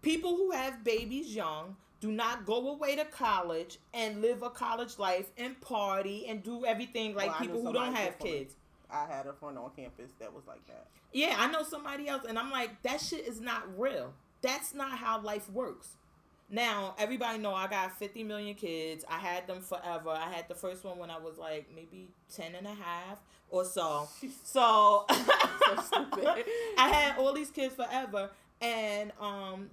People who have babies young do not go away to college and live a college life and party and do everything like people who don't have kids. I had a friend on campus that was like that. Yeah, I know somebody else, and I'm like, that shit is not real. That's not how life works. Now, everybody know I got 50 million kids. I had them forever. I had the first one when I was like maybe 10 and a half or so. So, So stupid. I had all these kids forever. And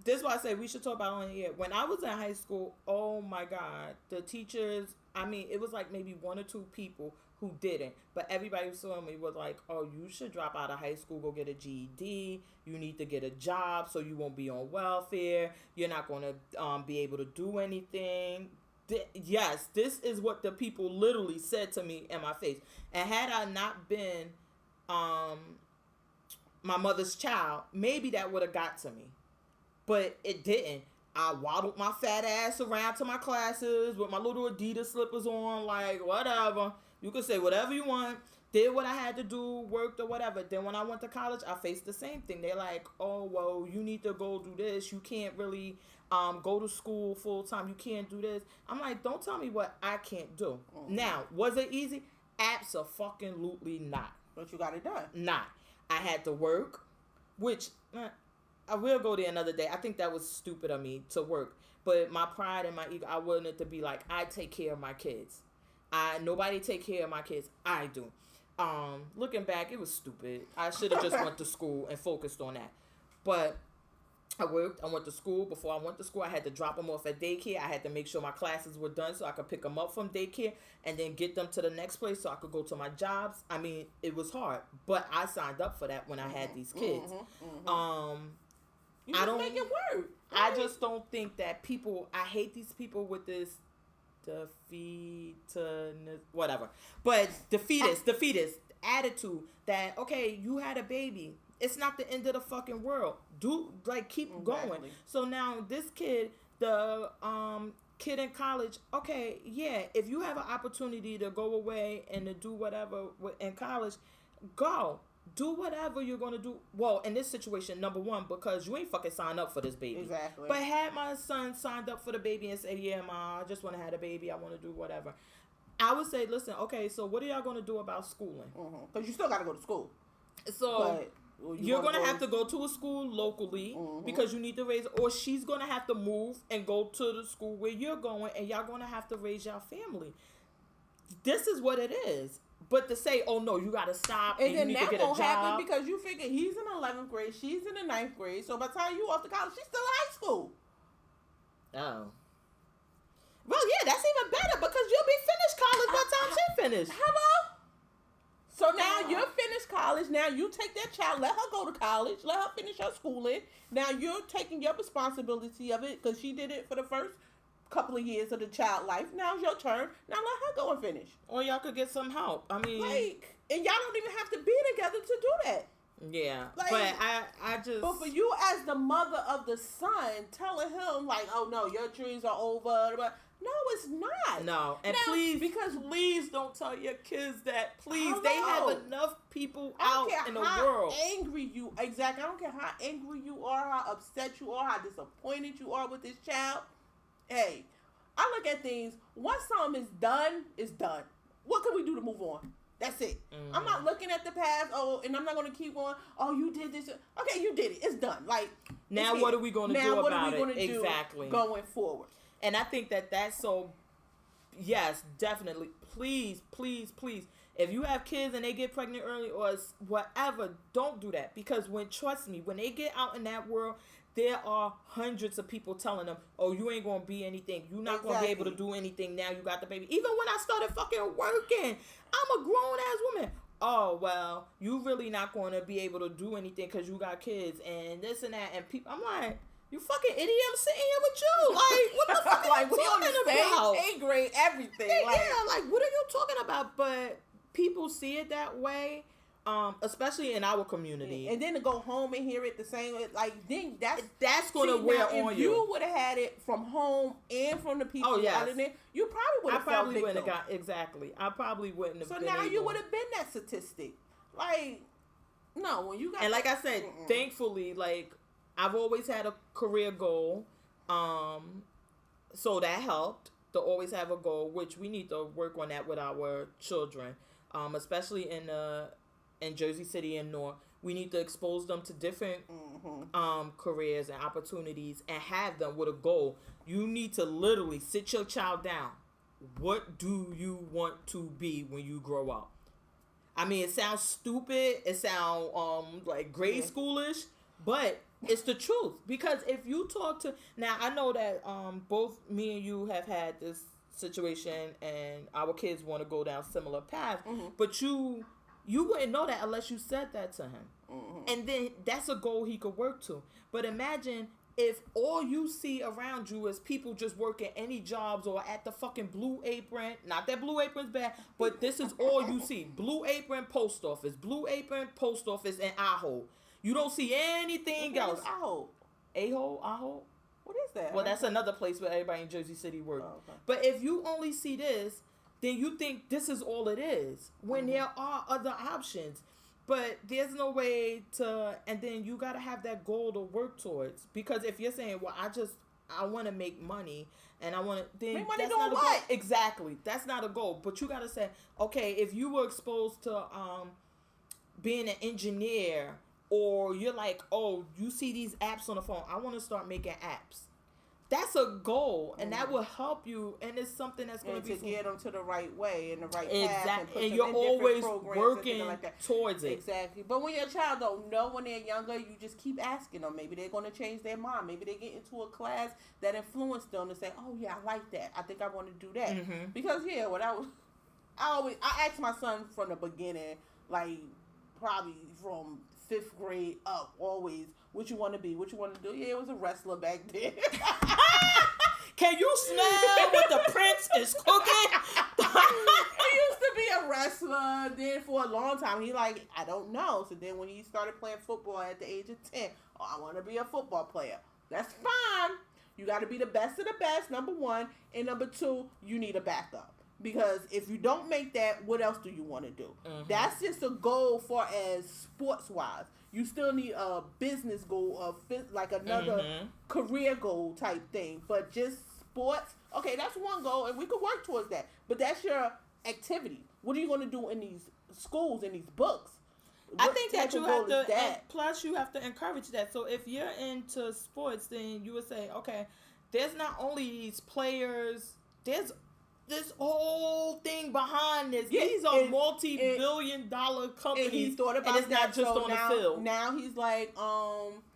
this is why I say we should talk about it on here. When I was in high school, oh my God, the teachers, I mean, it was like maybe one or two people who didn't. But everybody who saw me was like, oh, you should drop out of high school, go get a GED. You need to get a job so you won't be on welfare. You're not going to be able to do anything. Yes, this is what the people literally said to me in my face. And had I not been my mother's child, maybe that would have got to me. But it didn't. I waddled my fat ass around to my classes with my little Adidas slippers on, like, whatever. You could say whatever you want. Did what I had to do, worked or whatever. Then when I went to college, I faced the same thing. They're like, oh, well, you need to go do this. You can't really go to school full time. You can't do this. I'm like, don't tell me what I can't do. Mm-hmm. Now, was it easy? Abso-fucking-lutely not. But you got it done. Not. I had to work, which I will go there another day. I think that was stupid of me to work. But my pride and my ego, I wanted it to be like, I take care of my kids. Nobody take care of my kids. I do. Looking back, it was stupid. I should have just went to school and focused on that. But I worked. I went to school. Before I went to school, I had to drop them off at daycare. I had to make sure my classes were done so I could pick them up from daycare and then get them to the next place so I could go to my jobs. I mean, it was hard, but I signed up for that when I had these kids. You just make it work. I just don't think that people. I hate these people with this whatever. But the fetus attitude that, okay, you had a baby. It's not the end of the fucking world. Keep going. So now this kid, the kid in college, okay, yeah, if you have an opportunity to go away and to do whatever in college, go. Do whatever you're going to do. Well, in this situation, number one, because you ain't fucking signed up for this baby. Exactly. But had my son signed up for the baby and said, yeah, Ma, I just want to have a baby. I want to do whatever. I would say, listen, okay, so what are y'all going to do about schooling? Because you still got to go to school. So you're going to have to go to a school locally because you need to raise, or she's going to have to move and go to the school where you're going, and y'all going to have to raise your family. This is what it is. But to say, oh no, you gotta stop and you need to get a job. And then that won't happen because you figure he's in 11th grade, she's in the 9th grade, so by the time you off to college, she's still in high school. Oh. Well, yeah, that's even better because you'll be finished college by the time she's finished. Hello? So now you're finished college. Now you take that child, let her go to college, let her finish her schooling. Now you're taking your responsibility of it because she did it for the first couple of years of the child life. Now's your turn. Now let her go and finish. Or y'all could get some help. I mean, and y'all don't even have to be together to do that. Yeah, but I just. But for you as the mother of the son, telling him like, oh no, your dreams are over. No, it's not. No, and now, please don't tell your kids that. Please, they have enough people out in the world. Angry you exactly. I don't care how angry you are, how upset you are, how disappointed you are with this child. Hey, I look at things. Once something is done, it's done. What can we do to move on? That's it. Mm-hmm. I'm not looking at the past. Oh, and I'm not going to keep on. Oh, you did this. Okay, you did it. It's done. Like now, what are we going to do about it? Exactly. Going forward. And I think that's so. Yes, definitely. Please. If you have kids and they get pregnant early or whatever, don't do that because trust me, when they get out in that world. There are hundreds of people telling them, oh, you ain't going to be anything. You're not going to be able to do anything now you got the baby. Even when I started fucking working, I'm a grown-ass woman. Oh, well, you really not going to be able to do anything because you got kids and this and that. And people, I'm like, you fucking idiot, I'm sitting here with you. Like, what the fuck are you talking about? A-grade, everything. Yeah, what are you talking about? But people see it that way. Especially in our community, and then to go home and hear it the same, then that's gonna wear on you. If you would have had it from home and from the people out in there, you probably would have. I probably wouldn't have got exactly. I probably wouldn't have. So now you would have been that statistic. No, when you got and like I said, thankfully, I've always had a career goal, so that helped to always have a goal, which we need to work on that with our children, especially in the in Jersey City and North. We need to expose them to different careers and opportunities and have them with a goal. You need to literally sit your child down. What do you want to be when you grow up? I mean, it sounds stupid. It sounds like grade schoolish, but it's the truth. Because if you talk to... Now, I know that both me and you have had this situation and our kids want to go down similar paths, but you wouldn't know that unless you said that to him. And then that's a goal he could work to. But imagine if all you see around you is people just working any jobs or at the fucking Blue Apron. Not that Blue Apron's bad, but this is all you see. Blue Apron, post office. Blue Apron, post office, and Aho. You don't see anything else. Aho? Aho? What is that? Well, that's another place where everybody in Jersey City works. Oh, okay. But if you only see this, then you think this is all it is. When there are other options. But there's no way to, and then you got to have that goal to work towards. Because if you're saying, well, I want to make money and I want to, then make money that's doing not a what? goal. Exactly. That's not a goal. But you got to say, okay, if you were exposed to being an engineer, or you're like, oh, you see these apps on the phone, I want to start making apps. That's a goal, and that will help you, and it's something that's going to get them to the right way and the right path. Exactly, and you're always working towards it. Exactly. But when your child don't know when they're younger, you just keep asking them. Maybe they're going to change their mind. Maybe they get into a class that influenced them to say, oh, yeah, I like that. I think I want to do that. Because, when I asked my son from the beginning, like, probably from 5th grade up, always, what you want to be, what you want to do. Yeah, it was a wrestler back then. Can you smell what the prince is cooking? He used to be a wrestler. Then for a long time, he like, I don't know. So then when he started playing football at the age of 10, I want to be a football player. That's fine. You got to be the best of the best, number one. And number two, you need a backup. Because if you don't make that, what else do you want to do? That's just a goal for as sports-wise. You still need a business goal, like another career goal type thing. But just sports, okay, that's one goal, and we could work towards that. But that's your activity. What are you going to do in these schools, in these books? I think that you have to, plus you have to encourage that. So if you're into sports, then you would say, okay, there's not only these players, there's this whole thing behind this. Yeah, these are multi-billion-dollar companies, and he thought about, and it's not just on the field. Now he's like,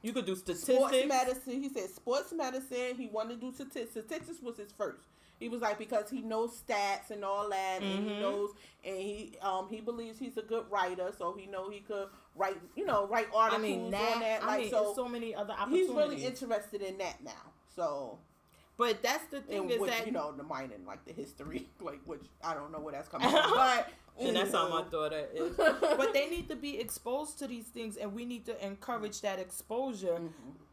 you could do statistics. Sports medicine. He said sports medicine. He wanted to do statistics. Statistics was his first. He was like, because he knows stats and all that, and he knows, and he believes he's a good writer, so he know he could write articles on that. So, so many other opportunities. He's really interested in that now. So. But that's the thing is that the mining, like the history, like which I don't know where that's coming from, but and that's how my daughter is. But they need to be exposed to these things, and we need to encourage that exposure,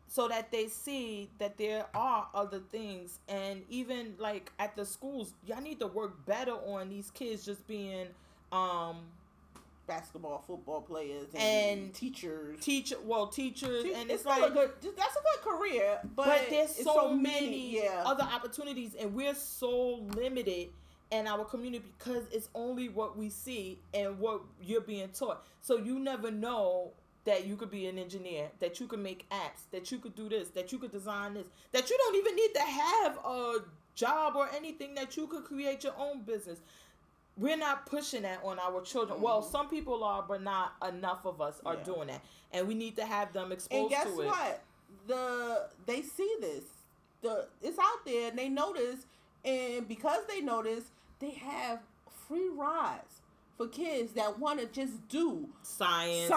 so that they see that there are other things, and even like at the schools, y'all need to work better on these kids just being basketball, football players, and teachers, and it's like that's a good career, but there's so many other opportunities, and we're so limited in our community because it's only what we see and what you're being taught. So you never know that you could be an engineer, that you could make apps, that you could do this, that you could design this, that you don't even need to have a job or anything, that you could create your own business. We're not pushing that on our children. Well, some people are, but not enough of us are doing that. And we need to have them exposed to it. And guess what? They see this. It's out there, and they notice. And because they notice, they have free rides for kids that want to just do science,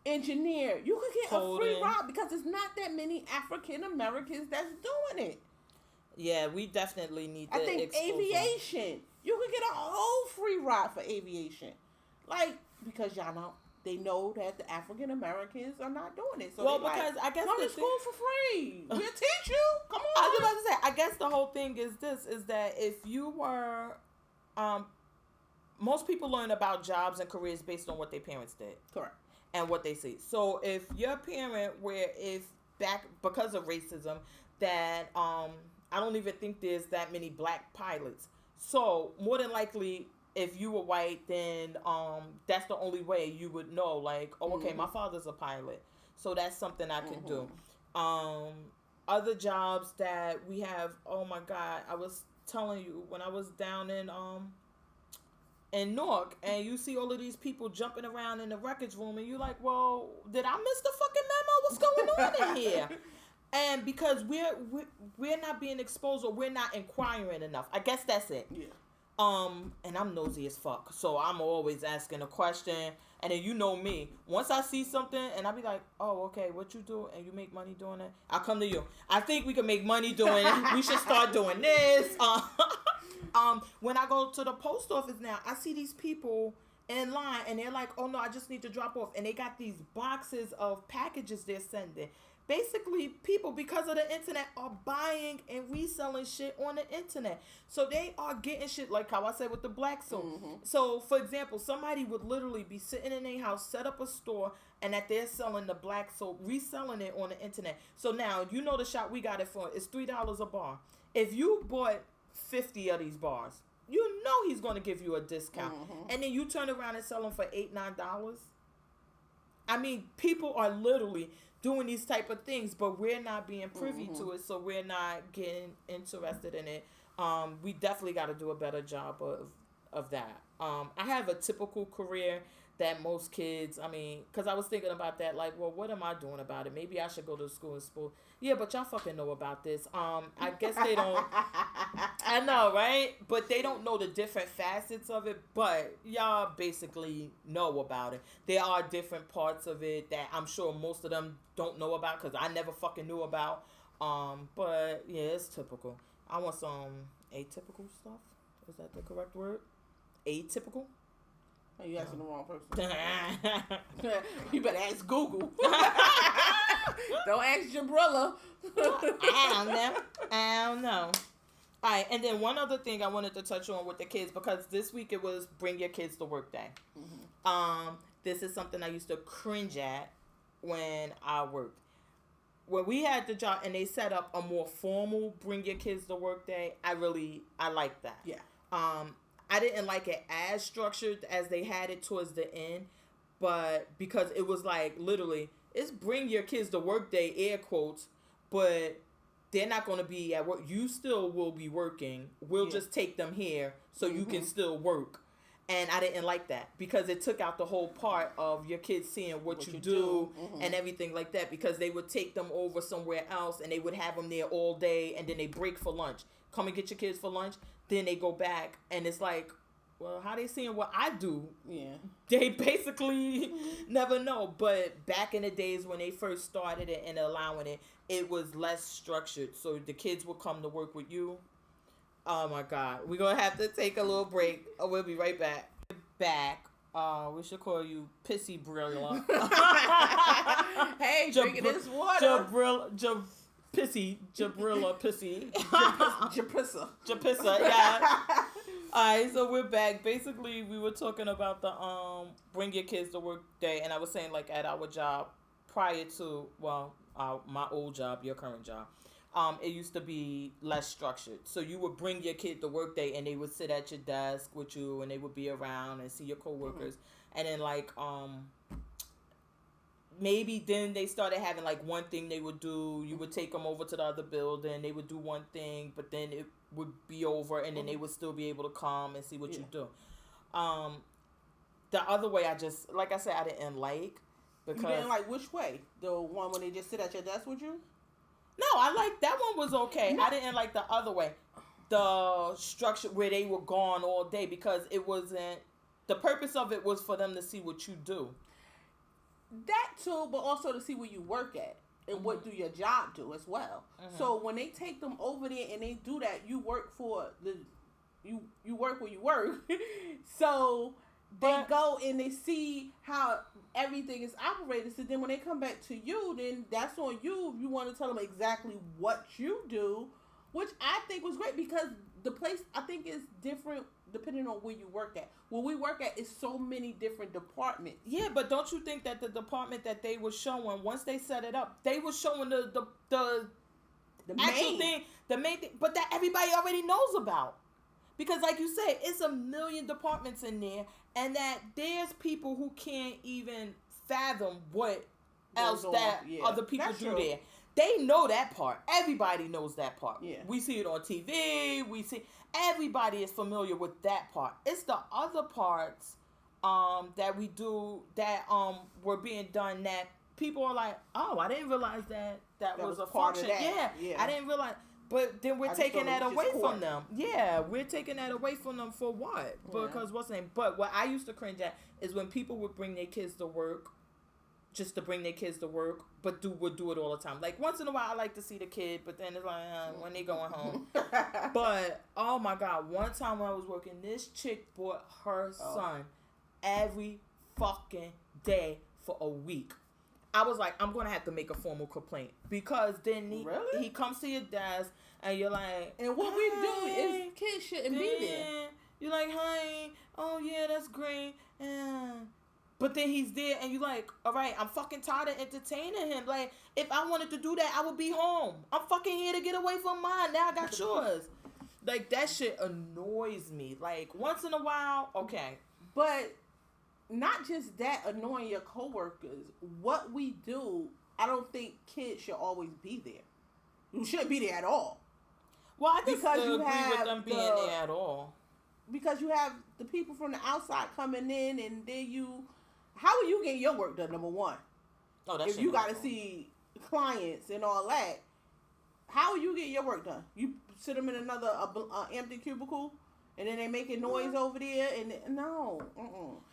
engineer. You could get a free ride because there's not that many African Americans that's doing it. Yeah, we definitely need to I think aviation. You could get a whole free ride for aviation. Like, because they know that the African Americans are not doing it. So because I guess come to school for free. We'll teach you. Come on. I was about to say, I guess the whole thing is that if you were, most people learn about jobs and careers based on what their parents did. Correct. And what they see. So if your parent because of racism, that, I don't even think there's that many black pilots. So more than likely, if you were white, then that's the only way you would know. Like, oh, okay, my father's a pilot, so that's something I could do. Other jobs that we have. Oh my God, I was telling you when I was down in Newark, and you see all of these people jumping around in the wreckage room, and you're like, well, did I miss the fucking memo? What's going on in here? And because we're not being exposed, or we're not inquiring enough. I guess that's it. Yeah. And I'm nosy as fuck, so I'm always asking a question. And then you know me, once I see something and I be like, oh, okay, what you do, and you make money doing it, I'll come to you. I think we can make money doing it. We should start doing this. When I go to the post office now, I see these people in line, and they're like, oh no, I just need to drop off, and they got these boxes of packages they're sending. Basically, people, because of the internet, are buying and reselling shit on the internet. So they are getting shit, like how I said with the black soap. So, for example, somebody would literally be sitting in their house, set up a store, and that they're selling the black soap, reselling it on the internet. So now, you know the shop we got it for, it's $3 a bar. If you bought 50 of these bars, you know he's going to give you a discount. And then you turn around and sell them for $8, $9. I mean, people are literally doing these type of things, but we're not being privy to it, so we're not getting interested in it. We definitely got to do a better job of that. I have a typical career that most kids, I mean, because I was thinking about that, like, well, what am I doing about it? Maybe I should go to school and school. Yeah, but y'all fucking know about this. I guess they don't. I know, right? But they don't know the different facets of it, but y'all basically know about it. There are different parts of it that I'm sure most of them don't know about, because I never fucking knew about. But yeah, it's typical. I want some atypical stuff. Is that the correct word? Atypical? Oh, you asking the wrong person. You better ask Google. Don't ask Jabrilla. I don't know. All right, and then one other thing I wanted to touch on with the kids, because this week it was Bring Your Kids to Work Day. This is something I used to cringe at when I worked. When we had the job and they set up a more formal Bring Your Kids to Work Day, I liked that. Yeah. I didn't like it as structured as they had it towards the end, but because it was like literally, it's Bring Your Kids to Work Day, air quotes, but they're not going to be at work. You still will be working. We'll just take them here so you can still work. And I didn't like that because it took out the whole part of your kids seeing what you do and everything like that, because they would take them over somewhere else and they would have them there all day, and then they break for lunch. Come and get your kids for lunch. Then they go back, and it's like, well, how they seeing what I do? Yeah. They basically never know. But back in the days when they first started it and allowing it, it was less structured. So the kids would come to work with you. Oh, my God. We're going to have to take a little break. We'll be right back. We should call you Pissy Brilla. Hey, drinking this water. Jabrilla Pissy. Japissa, yeah. Alright, so we're back. Basically, we were talking about the Bring Your Kids to Work Day, and I was saying, like, at our job prior to, well, my old job, your current job, it used to be less structured. So you would bring your kid to work day, and they would sit at your desk with you, and they would be around and see your coworkers, and then like maybe then they started having like one thing they would do. You would take them over to the other building. They would do one thing, but then it would be over, and then they would still be able to come and see what you do. The other way, I just, like I said, I didn't like, because you didn't like which way? The one when they just sit at your desk with you? No, I like that one was okay. No. I didn't like the other way, the structure where they were gone all day, because it wasn't. The purpose of it was for them to see what you do. That too, but also to see where you work at and what do your job do as well. So when they take them over there and they do that, you work for you work where you work. So they go and they see how everything is operated. So then when they come back to you, then that's on you. You want to tell them exactly what you do, which I think was great, because the place, I think, is different depending on where you work at. Where we work at is so many different departments. Yeah, but don't you think that the department that they were showing, once they set it up, they were showing the actual thing, the main thing, but that everybody already knows about. Because like you say, it's a million departments in there, and that there's people who can't even fathom what else that other people do there. They know that part. Everybody knows that part. Yeah. We see it on TV. Everybody is familiar with that part. It's the other parts that we do that were being done that people are like, oh, I didn't realize that was a part function. of that. Yeah, I didn't realize. But then we're taking that away from them. Yeah, we're taking that away from them for what? Because what's the name? But what I used to cringe at is when people would bring their kids to work, just to bring their kids to work, but would do it all the time. Like once in a while, I like to see the kid, but then it's like when they going home. But oh my God, one time when I was working, this chick brought her son every fucking day for a week. I was like, I'm gonna have to make a formal complaint because then he comes to your desk and you're like, and what we do is kids shouldn't be there. You're like, hi, oh yeah, that's great. But then he's there and you're like, all right, I'm fucking tired of entertaining him. Like, if I wanted to do that, I would be home. I'm fucking here to get away from mine. Now I got yours. Like, that shit annoys me. Like, once in a while, okay. But not just that, annoying your coworkers. What we do, I don't think kids should always be there. You shouldn't be there at all. Well, I just agree with them being there at all. Because you have the people from the outside coming in, and then how are you getting your work done? Number one, if you got to see clients and all that, how are you getting your work done? You sit them in another empty cubicle. And then they making noise over there, and no.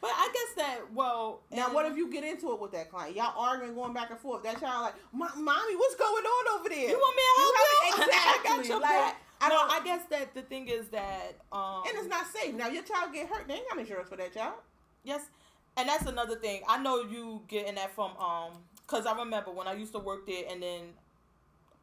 But I guess that, now what if you get into it with that client? Y'all arguing, going back and forth. That child like, mommy, what's going on over there? You want me to help you? Exactly. I got your back. I guess that the thing is that, and it's not safe. Now your child get hurt, they ain't got insurance for that child. Yes, and that's another thing. I know you getting that from because I remember when I used to work there, and then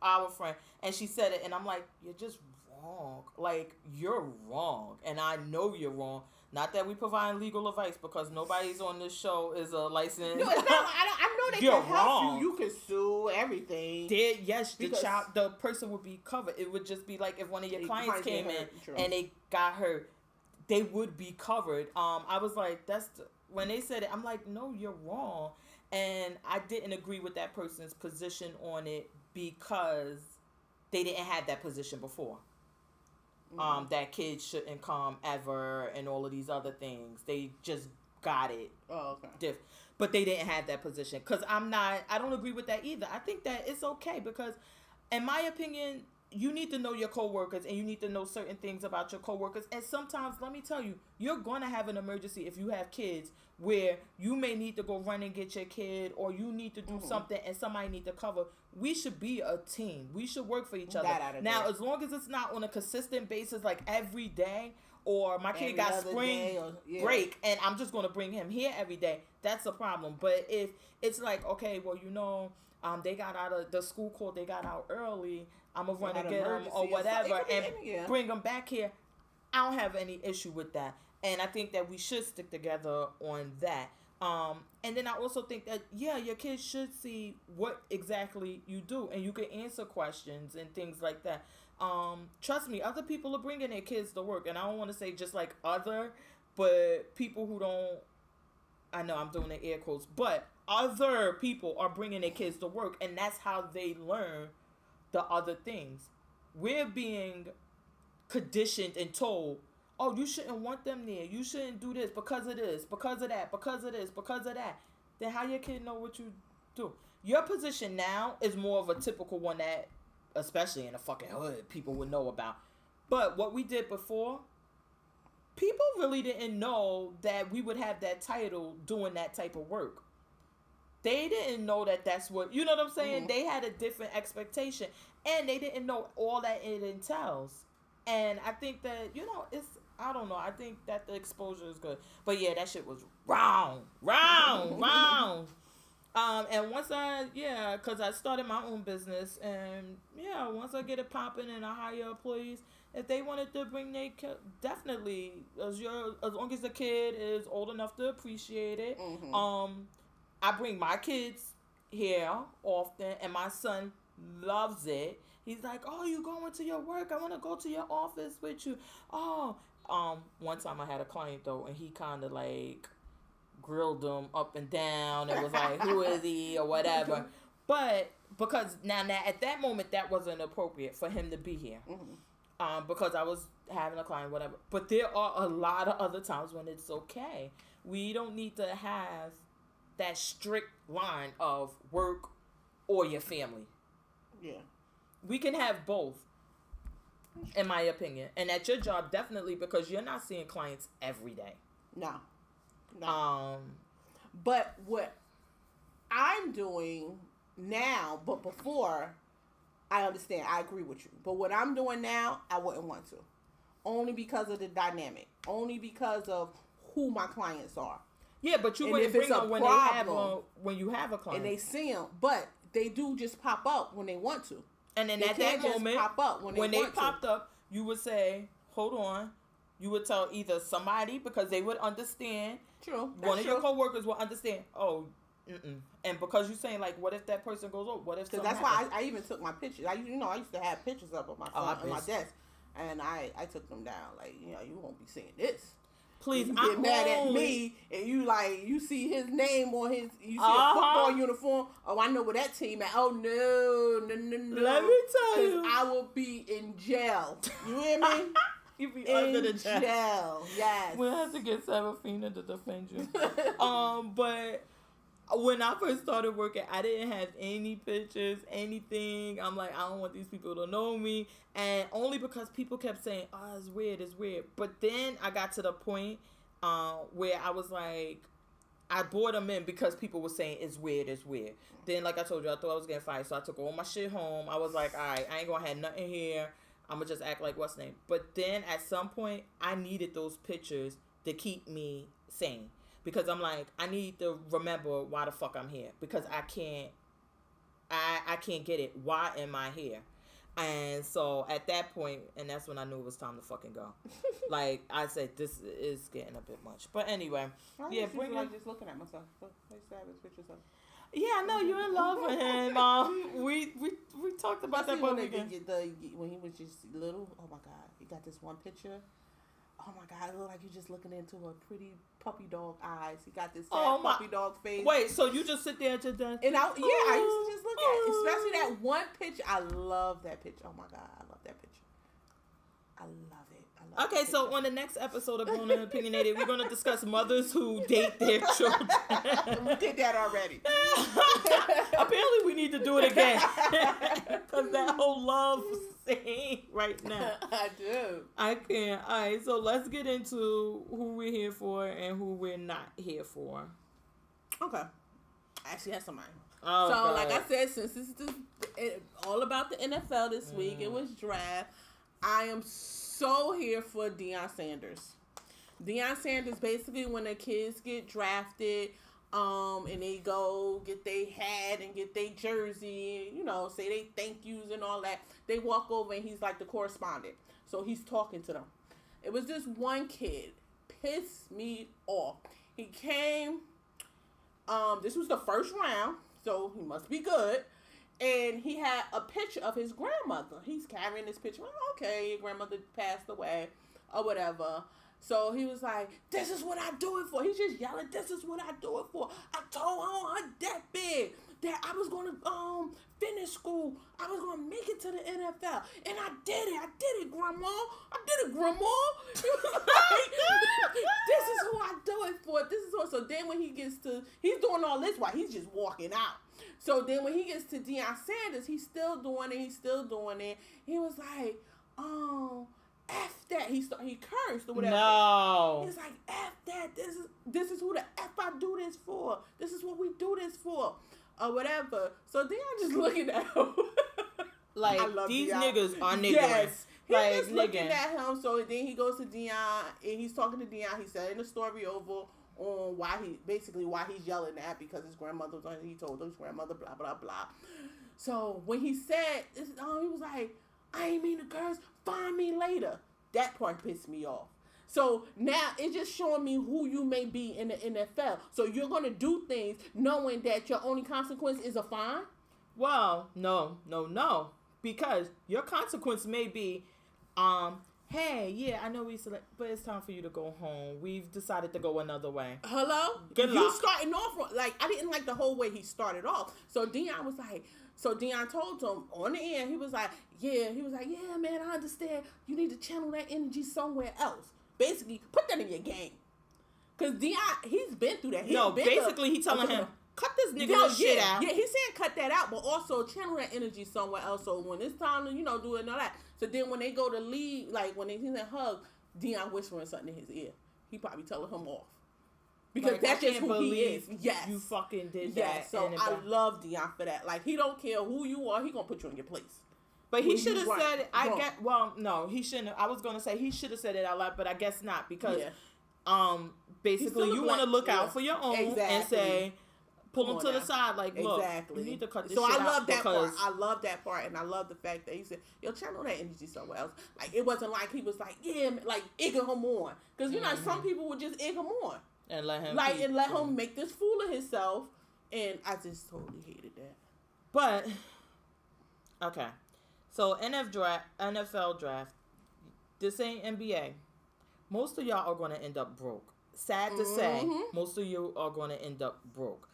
our friend, and she said it, and I'm like, you're just wrong. Like, you're wrong, and I know you're wrong. Not that we provide legal advice, because nobody's on this show is a licensed. No, it's not. I know they can help you. You can sue everything. The person would be covered. It would just be like if one of your clients came in and they got hurt, they would be covered. I was like, when they said it, I'm like, no, you're wrong, and I didn't agree with that person's position on it because they didn't have that position before. That kids shouldn't come ever and all of these other things. They just got it. Oh, okay. But they didn't have that position. Because I don't agree with that either. I think that it's okay because, in my opinion, you need to know your coworkers and you need to know certain things about your coworkers. And sometimes, let me tell you, you're going to have an emergency if you have kids where you may need to go run and get your kid, or you need to do something and somebody need to cover. We should be a team. We should work for each other. Now, as long as it's not on a consistent basis, like every day, or my kid got spring break and I'm just going to bring him here every day, that's a problem. But if it's like, okay, well, they got out of the school court, they got out early, I'm going to run and get them or whatever and bring them back here, I don't have any issue with that. And I think that we should stick together on that. And then I also think that, your kids should see what exactly you do, and you can answer questions and things like that. Trust me, other people are bringing their kids to work, and I don't want to say just like but people who don't, I know I'm doing the air quotes, but other people are bringing their kids to work, and that's how they learn the other things. We're being conditioned and told, oh, you shouldn't want them there. You shouldn't do this because of this, because of that, because of this, because of that. Then how your kid know what you do? Your position now is more of a typical one that, especially in the fucking hood, people would know about. But what we did before, people really didn't know that we would have that title doing that type of work. They didn't know that that's what, you know what I'm saying? They had a different expectation, and they didn't know all that it entails. And I think that, I don't know. I think that the exposure is good. But yeah, that shit was wrong. And once because I started my own business, and once I get it popping and I hire employees, if they wanted to bring their kid, definitely, as long as the kid is old enough to appreciate it. I bring my kids here often, and my son loves it. He's like, oh, you going to your work? I want to go to your office with you. Oh, One time I had a client though, and he kind of like grilled him up and down and was like, "Who is he?" or whatever. But because now at that moment that wasn't appropriate for him to be here, because I was having a client, whatever. But there are a lot of other times when it's okay. We don't need to have that strict line of work or your family. Yeah, we can have both. In my opinion. And at your job, definitely, because you're not seeing clients every day. No. But what I'm doing now, but before, I understand. I agree with you. But what I'm doing now, I wouldn't want to. Only because of the dynamic. Only because of who my clients are. Yeah, but you wouldn't bring them when you have a client. And they see them. But they do just pop up when they want to. And then at that moment, pop up when they popped up, you would say, "Hold on." You would tell either somebody, because they would understand. True. One of your coworkers will understand. Oh, and because you're saying like, what if that person goes over? What if? Because that's why I even took my pictures. I used to have pictures up on my desk, and I took them down. Like, you won't be seeing this. Please, you get mad at me, and you see his name on his, you see a football uniform. Oh, I know where that team at. Oh no. Let me tell you, I will be in jail. You hear me? You be under the jail. Yes. We'll have to get Serafina to defend you. But when I first started working, I didn't have any pictures, anything. I'm like, I don't want these people to know me. And only because people kept saying, "Oh, it's weird. But then I got to the point where I was like, I brought them in because people were saying it's weird. Then, like I told you, I thought I was getting fired. So I took all my shit home. I was like, all right, I ain't going to have nothing here. I'm going to just act like what's name. But then at some point, I needed those pictures to keep me sane. Because I'm like, I need to remember why the fuck I'm here. Because I can't get it. Why am I here? And so at that point, and that's when I knew it was time to fucking go. Like, I said, this is getting a bit much. But anyway. Just looking at myself. Let's have his pictures up. Yeah, I know you're in love with him. We talked about that when he was just little. Oh my God, he got this one picture. Oh my God, it looked like you're just looking into a pretty puppy dog eyes. He got this puppy dog face. Wait, so you just sit there at your desk? And I used to just look at it, especially that one picture. I love that picture. Oh my God, I love that picture. I love it. Okay, so on the next episode of Grown and Opinionated, we're going to discuss mothers who date their children. We did that already. Apparently, we need to do it again. Because that whole love scene right now. I do. I can't. All right, so let's get into who we're here for and who we're not here for. Okay. I actually have somebody. Oh, so, God. like I said, since it's all about the NFL this week, it was draft. I am so here for Deion Sanders. Deion Sanders, basically, when the kids get drafted, and they go get their hat and get their jersey, say they thank yous and all that, they walk over and he's like the correspondent. So he's talking to them. It was this one kid, pissed me off. He came, this was the first round, so he must be good. And he had a picture of his grandmother. He's carrying this picture. Okay, your grandmother passed away or whatever. So he was like, "This is what I do it for." He's just yelling, "This is what I do it for. I told her that big that I was going to finish school. I was going to make it to the NFL. And I did it. I did it, Grandma. I did it, Grandma." He was like, "This is who I do it for. This is what." So then when he gets to, he's doing all this while he's just walking out. So then when he gets to Deion Sanders, he's still doing it. He was like, F that. He cursed or whatever. No. He's like, F that. This is who the F I do this for. This is what we do this for. Or whatever. So Deion just looking at him. Like, these Deion. Niggas are niggas. Yes. He's like, just looking at him. So then he goes to Deion and he's talking to Deion. He's setting the story over on why he's yelling at, because his grandmother was on, he told his grandmother blah blah blah. So when he said, he was like, "I ain't mean to curse, find me later." That part pissed me off. So now it's just showing me who you may be in the NFL. So you're gonna do things knowing that your only consequence is a fine? Well, no. Because your consequence may be hey, yeah, I know we select, but it's time for you to go home. We've decided to go another way. Hello? Good you luck. starting off, like, I didn't like the whole way he started off. So Deion was like, Deion told him on the end, he was like, yeah, man, I understand. You need to channel that energy somewhere else. Basically, put that in your game. Because Deion, he's been through that. He telling him, cut this nigga shit out. Yeah, he's saying cut that out, but also channel that energy somewhere else. So when it's time to, do it and all that. So then when they go to leave, like when he's in that hug, Deion whispering something in his ear. He probably telling him off. Because that's just who he is. Yes. You fucking did that. Yes, so I love Deion for that. Like, he don't care who you are, he gonna put you in your place. But he should have said, no, he shouldn't have. I was going to say he should have said it out loud, but I guess not because, basically you want to look out for your own and say, pull him to the side, like, look, you need to cut this shit out. So I love that part. I love that part, and I love the fact that he said, yo, channel that energy somewhere else. Like, it wasn't like he was like, yeah, like, egging him on. Because, some people would just egg him on. And let him him make this fool of himself, and I just totally hated that. But, okay. So, NFL draft, this ain't NBA. Most of y'all are going to end up broke. Sad to say, most of you are going to end up broke.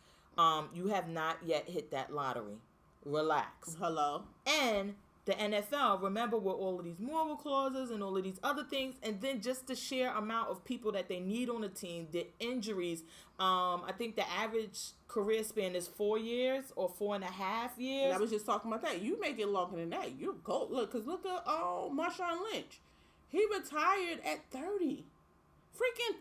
You have not yet hit that lottery. Relax. Hello. And the NFL, remember, with all of these moral clauses and all of these other things, and then just the sheer amount of people that they need on the team, the injuries. I think the average career span is 4 years or 4.5 years. And I was just talking about that. You make it longer than that. You go look at Marshawn Lynch. He retired at 30, freaking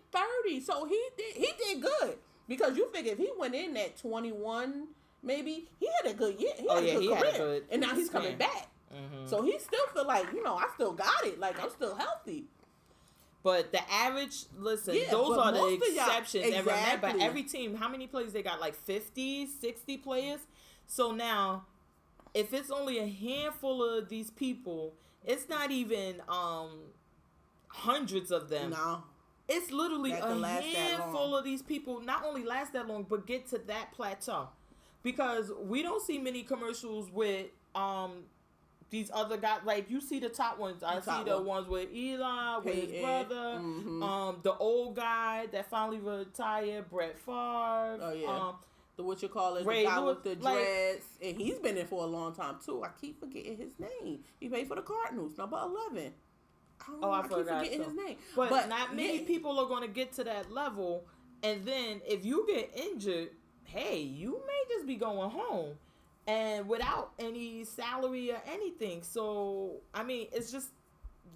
30. So he did good because you figure if he went in at 21, maybe he had a good year. He had a good career, and now he's coming back. Mm-hmm. So he still feel like I still got it. Like I'm still healthy. But the average, those are the exceptions. Exactly. And remember, every team, how many players they got? Like 50, 60 players? So now, if it's only a handful of these people, it's not even hundreds of them. No. It's literally a handful of these people not only last that long, but get to that plateau. Because we don't see many commercials with these other guys. Like, you see the top ones. I see the ones with Eli, with his brother, the old guy that finally retired, Brett Favre. Oh, yeah. The guy with the dreads. And he's been in for a long time, too. I keep forgetting his name. He played for the Cardinals, number 11. I keep forgetting his name. But not many people are going to get to that level. And then if you get injured, hey, you may just be going home. And without any salary or anything. So, I mean, it's just,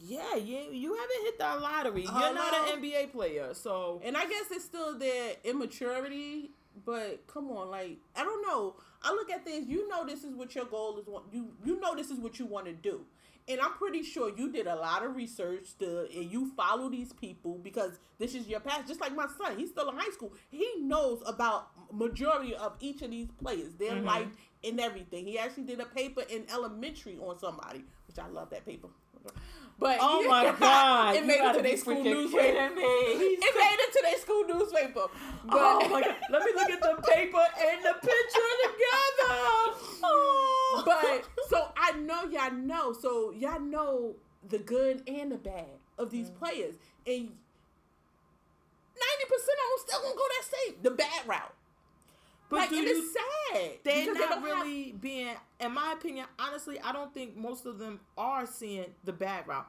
you haven't hit that lottery. You're not an NBA player. So, and I guess it's still their immaturity. But come on, like, I don't know. I look at things. This is what your goal is. You know this is what you want to do. And I'm pretty sure you did a lot of research and you follow these people because this is your past. Just like my son, he's still in high school. He knows about majority of each of these players, their life and everything. He actually did a paper in elementary on somebody, which I love that paper. But oh my God, it made it to their school newspaper. It made it to their school newspaper. But oh my God, let me look at the paper and the picture together. Oh. But so I know y'all know. So y'all know the good and the bad of these players, and 90% of them still gonna go that same the bad route. But it's sad. They're not really being, in my opinion, honestly, I don't think most of them are seeing the bad route.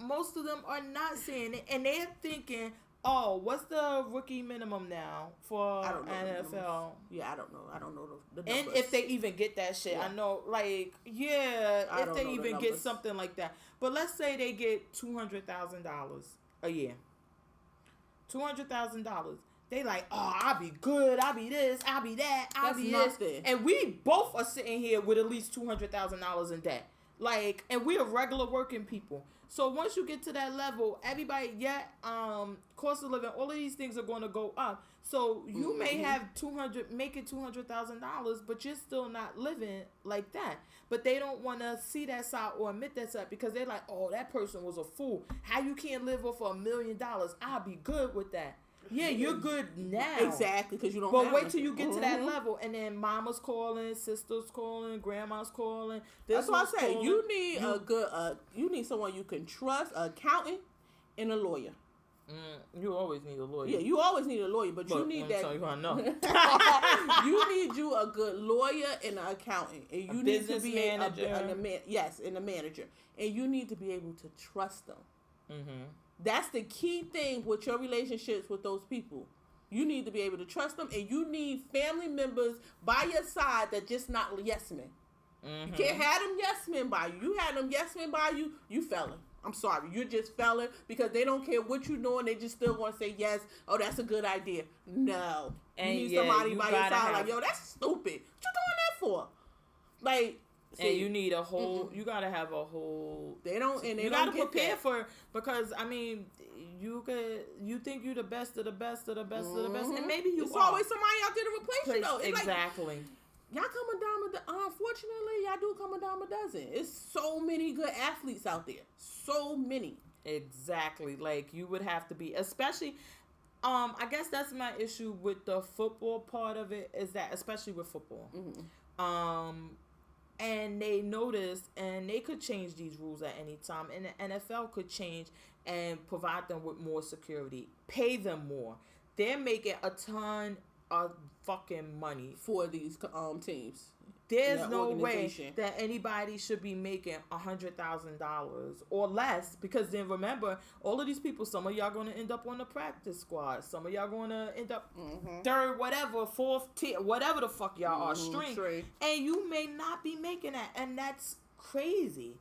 Most of them are not seeing it, and they're thinking, oh, what's the rookie minimum now for NFL? Yeah, I don't know. I don't know the numbers. And if they even get that shit. Yeah. I know, like, if they even get something like that. But let's say they get $200,000 a year. $200,000. They like, oh, I'll be good. I'll be this. I'll be that. I'll be this. And we both are sitting here with at least $200,000 in debt. Like, and we are regular working people. So once you get to that level, everybody, cost of living, all of these things are going to go up. So you may have $200,000, but you're still not living like that. But they don't want to see that side or admit that side because they're like, oh, that person was a fool. How you can't live off $1 million? I'll be good with that. Yeah, you're good now. Exactly, because you don't. But have wait them. till you get to that level, and then mama's calling, sister's calling, grandma's calling. That's why I say calling. you need a good. You need someone you can trust, an accountant, and a lawyer. You always need a lawyer. Yeah, you always need a lawyer, but you need that. Tell you how I know. You need you a good lawyer and an accountant, and you need to be manager. and a manager, and you need to be able to trust them. Mm-hmm. That's the key thing with your relationships with those people. You need to be able to trust them, and you need family members by your side that just not yes men. Mm-hmm. You can't have them yes men by you. You had them yes men by you, you felon. I'm sorry, you're just felon because they don't care what you're doing. They just still want to say yes. Oh, that's a good idea. No, and you need somebody by your side like, yo, that's stupid. What you doing that for? Like, see, and you need a whole. You gotta have a whole. They don't, and they you don't gotta get prepare that. for because I mean, you think you're the best of the best of the best of the best, and maybe you It's are. always somebody out there to replace you though. It's exactly. Like, y'all come a dime a dozen. Unfortunately, y'all do come a dime a dozen. It's so many good athletes out there. So many. Exactly. Like you would have to be, especially. I guess that's my issue with the football part of it is that, especially with football, and they noticed, and they could change these rules at any time, and the NFL could change and provide them with more security, pay them more. They're making a ton of fucking money For these teams. There's no way that anybody should be making $100,000 or less, because then remember, all of these people, some of y'all going to end up on the practice squad. Some of y'all going to end up third, whatever, fourth tier, whatever the fuck y'all are, string. And you may not be making that. And that's crazy.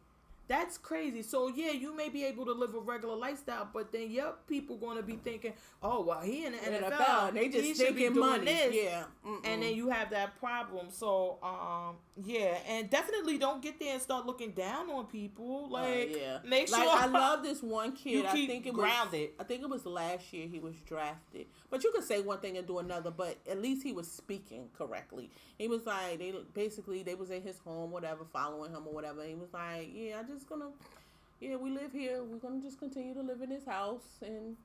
That's crazy. So, yeah, you may be able to live a regular lifestyle, but then your people going to be thinking, oh, well, he in the NFL. And they just he should be thinking doing money. this. Yeah. And then you have that problem. So, yeah. And definitely don't get there and start looking down on people. Like, make sure. I love this one kid. You keep I think it grounded. I think it was last year he was drafted. But you could say one thing and do another, but at least he was speaking correctly. He was like, they was in his home, whatever, following him or whatever. He was like, we live here. We're going to just continue to live in this house. And,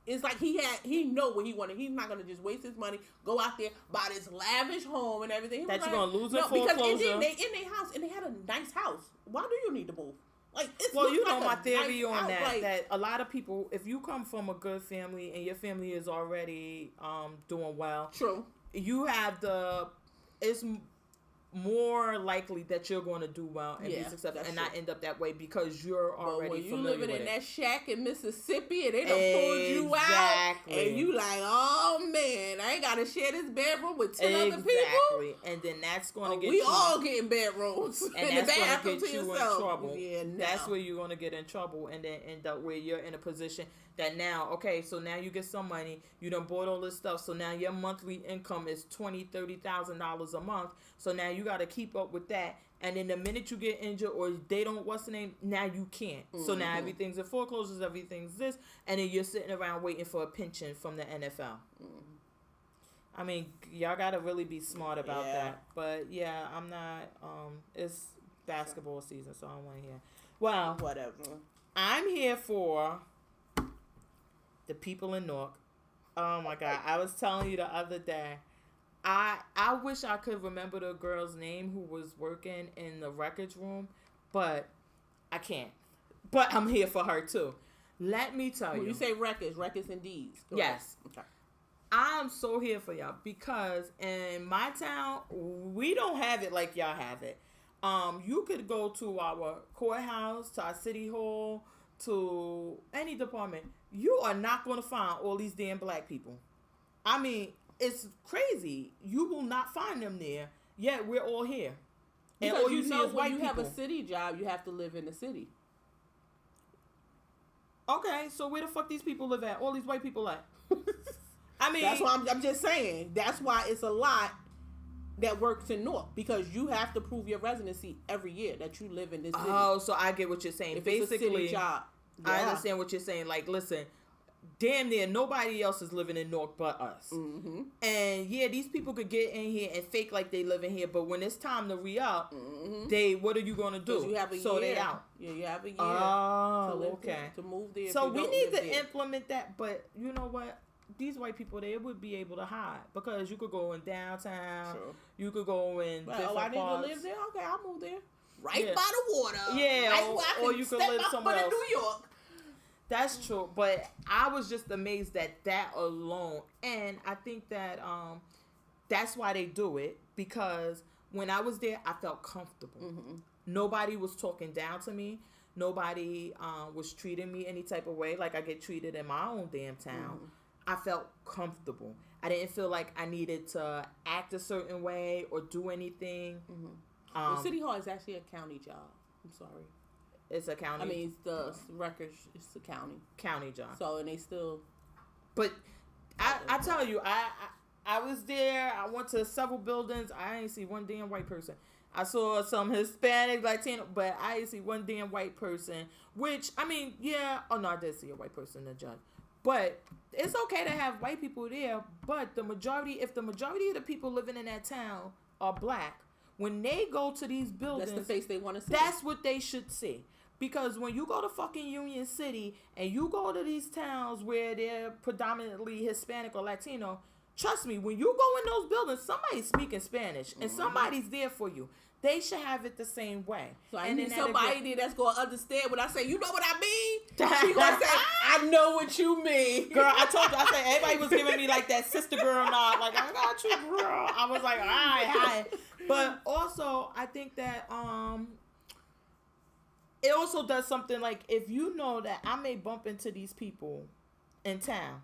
it's like he know what he wanted. He's not going to just waste his money, go out there, buy this lavish home and everything. That you're going to lose it for because foreclosure. they in their house, and they had a nice house. Why do you need to move? Like, my theory nice on house, that, like, that a lot of people, if you come from a good family and your family is already doing well. True. You have it's more likely that you're going to do well and be successful and not end up that way because you're already familiar with it. But when you living in that shack in Mississippi and they done pulled you out and you like, oh man, I ain't got to share this bedroom with 10 other people. Exactly. And then that's going to get we all getting bedrooms. And that's going to get you in trouble. Yeah, no. That's where you're going to get in trouble and then end up where you're in a position that now, okay, so now you get some money, you done bought all this stuff, so now your monthly income is $20,000-$30,000 a month, so now you got to keep up with that, and then the minute you get injured or they don't, what's the name, now you can't. So now everything's in foreclosures, everything's this, and then you're sitting around waiting for a pension from the NFL. I mean, y'all got to really be smart about that, but yeah, I'm not, it's basketball season, so I don't want to hear. Well, whatever. I'm here for the people in Newark. Oh my God. I was telling you the other day, I wish I could remember the girl's name who was working in the records room, but I can't. But I'm here for her too. Let me tell you. When you say records and deeds. Yes. Okay. I'm so here for y'all because in my town, we don't have it like y'all have it. You could go to our courthouse, to our city hall, to any department. You are not going to find all these damn black people. I mean, it's crazy. You will not find them there. Yet we're all here. And because all you see is white when you people. have a city job, you have to live in the city. Okay, so where the fuck these people live at? All these white people at? I mean, that's why I'm just saying. That's why it's a lot that works in North, because you have to prove your residency every year that you live in this city. Oh, so I get what you're saying. If basically, it's a city job. I understand what you're saying. Like, listen, damn near nobody else is living in Newark but us. Mm-hmm. And yeah, these people could get in here and fake like they live in here, but when it's time to re-up, what are you gonna do? You have a so year. they out. Yeah, you have a year. Oh, okay. To move there. So we need to implement that, but you know what? These white people, they would be able to hide because you could go in downtown. True. You could go in different I need parts. to live there? Okay, I'll move there. Right by the water. Yeah, right or you could live somewhere else. New York. That's true, but I was just amazed at that alone, and I think that that's why they do it, because when I was there, I felt comfortable. Mm-hmm. Nobody was talking down to me. Nobody was treating me any type of way like I get treated in my own damn town. Mm-hmm. I felt comfortable. I didn't feel like I needed to act a certain way or do anything. The city hall is actually a county job. I'm sorry. It's a county. I mean, it's the records. It's the county job. So, and they still. But I tell you, I was there. I went to several buildings. I ain't see one damn white person. I saw some Hispanic, Latino, but I didn't see one damn white person. Which, I mean, yeah. Oh no, I did see a white person in the judge. But it's okay to have white people there. But if the majority of the people living in that town are black, when they go to these buildings, that's the face they want to see. That's what they should see. Because when you go to fucking Union City and you go to these towns where they're predominantly Hispanic or Latino, trust me, when you go in those buildings, somebody's speaking Spanish and somebody's there for you. They should have it the same way. So I need somebody there that's going to understand when I say, you know what I mean? She going to say, I know what you mean. Girl, I told you, I said, everybody was giving me like that sister girl nod. Like, I got you, girl. I was like, all right, hi. But also, I think that it also does something like, if you know that I may bump into these people in town,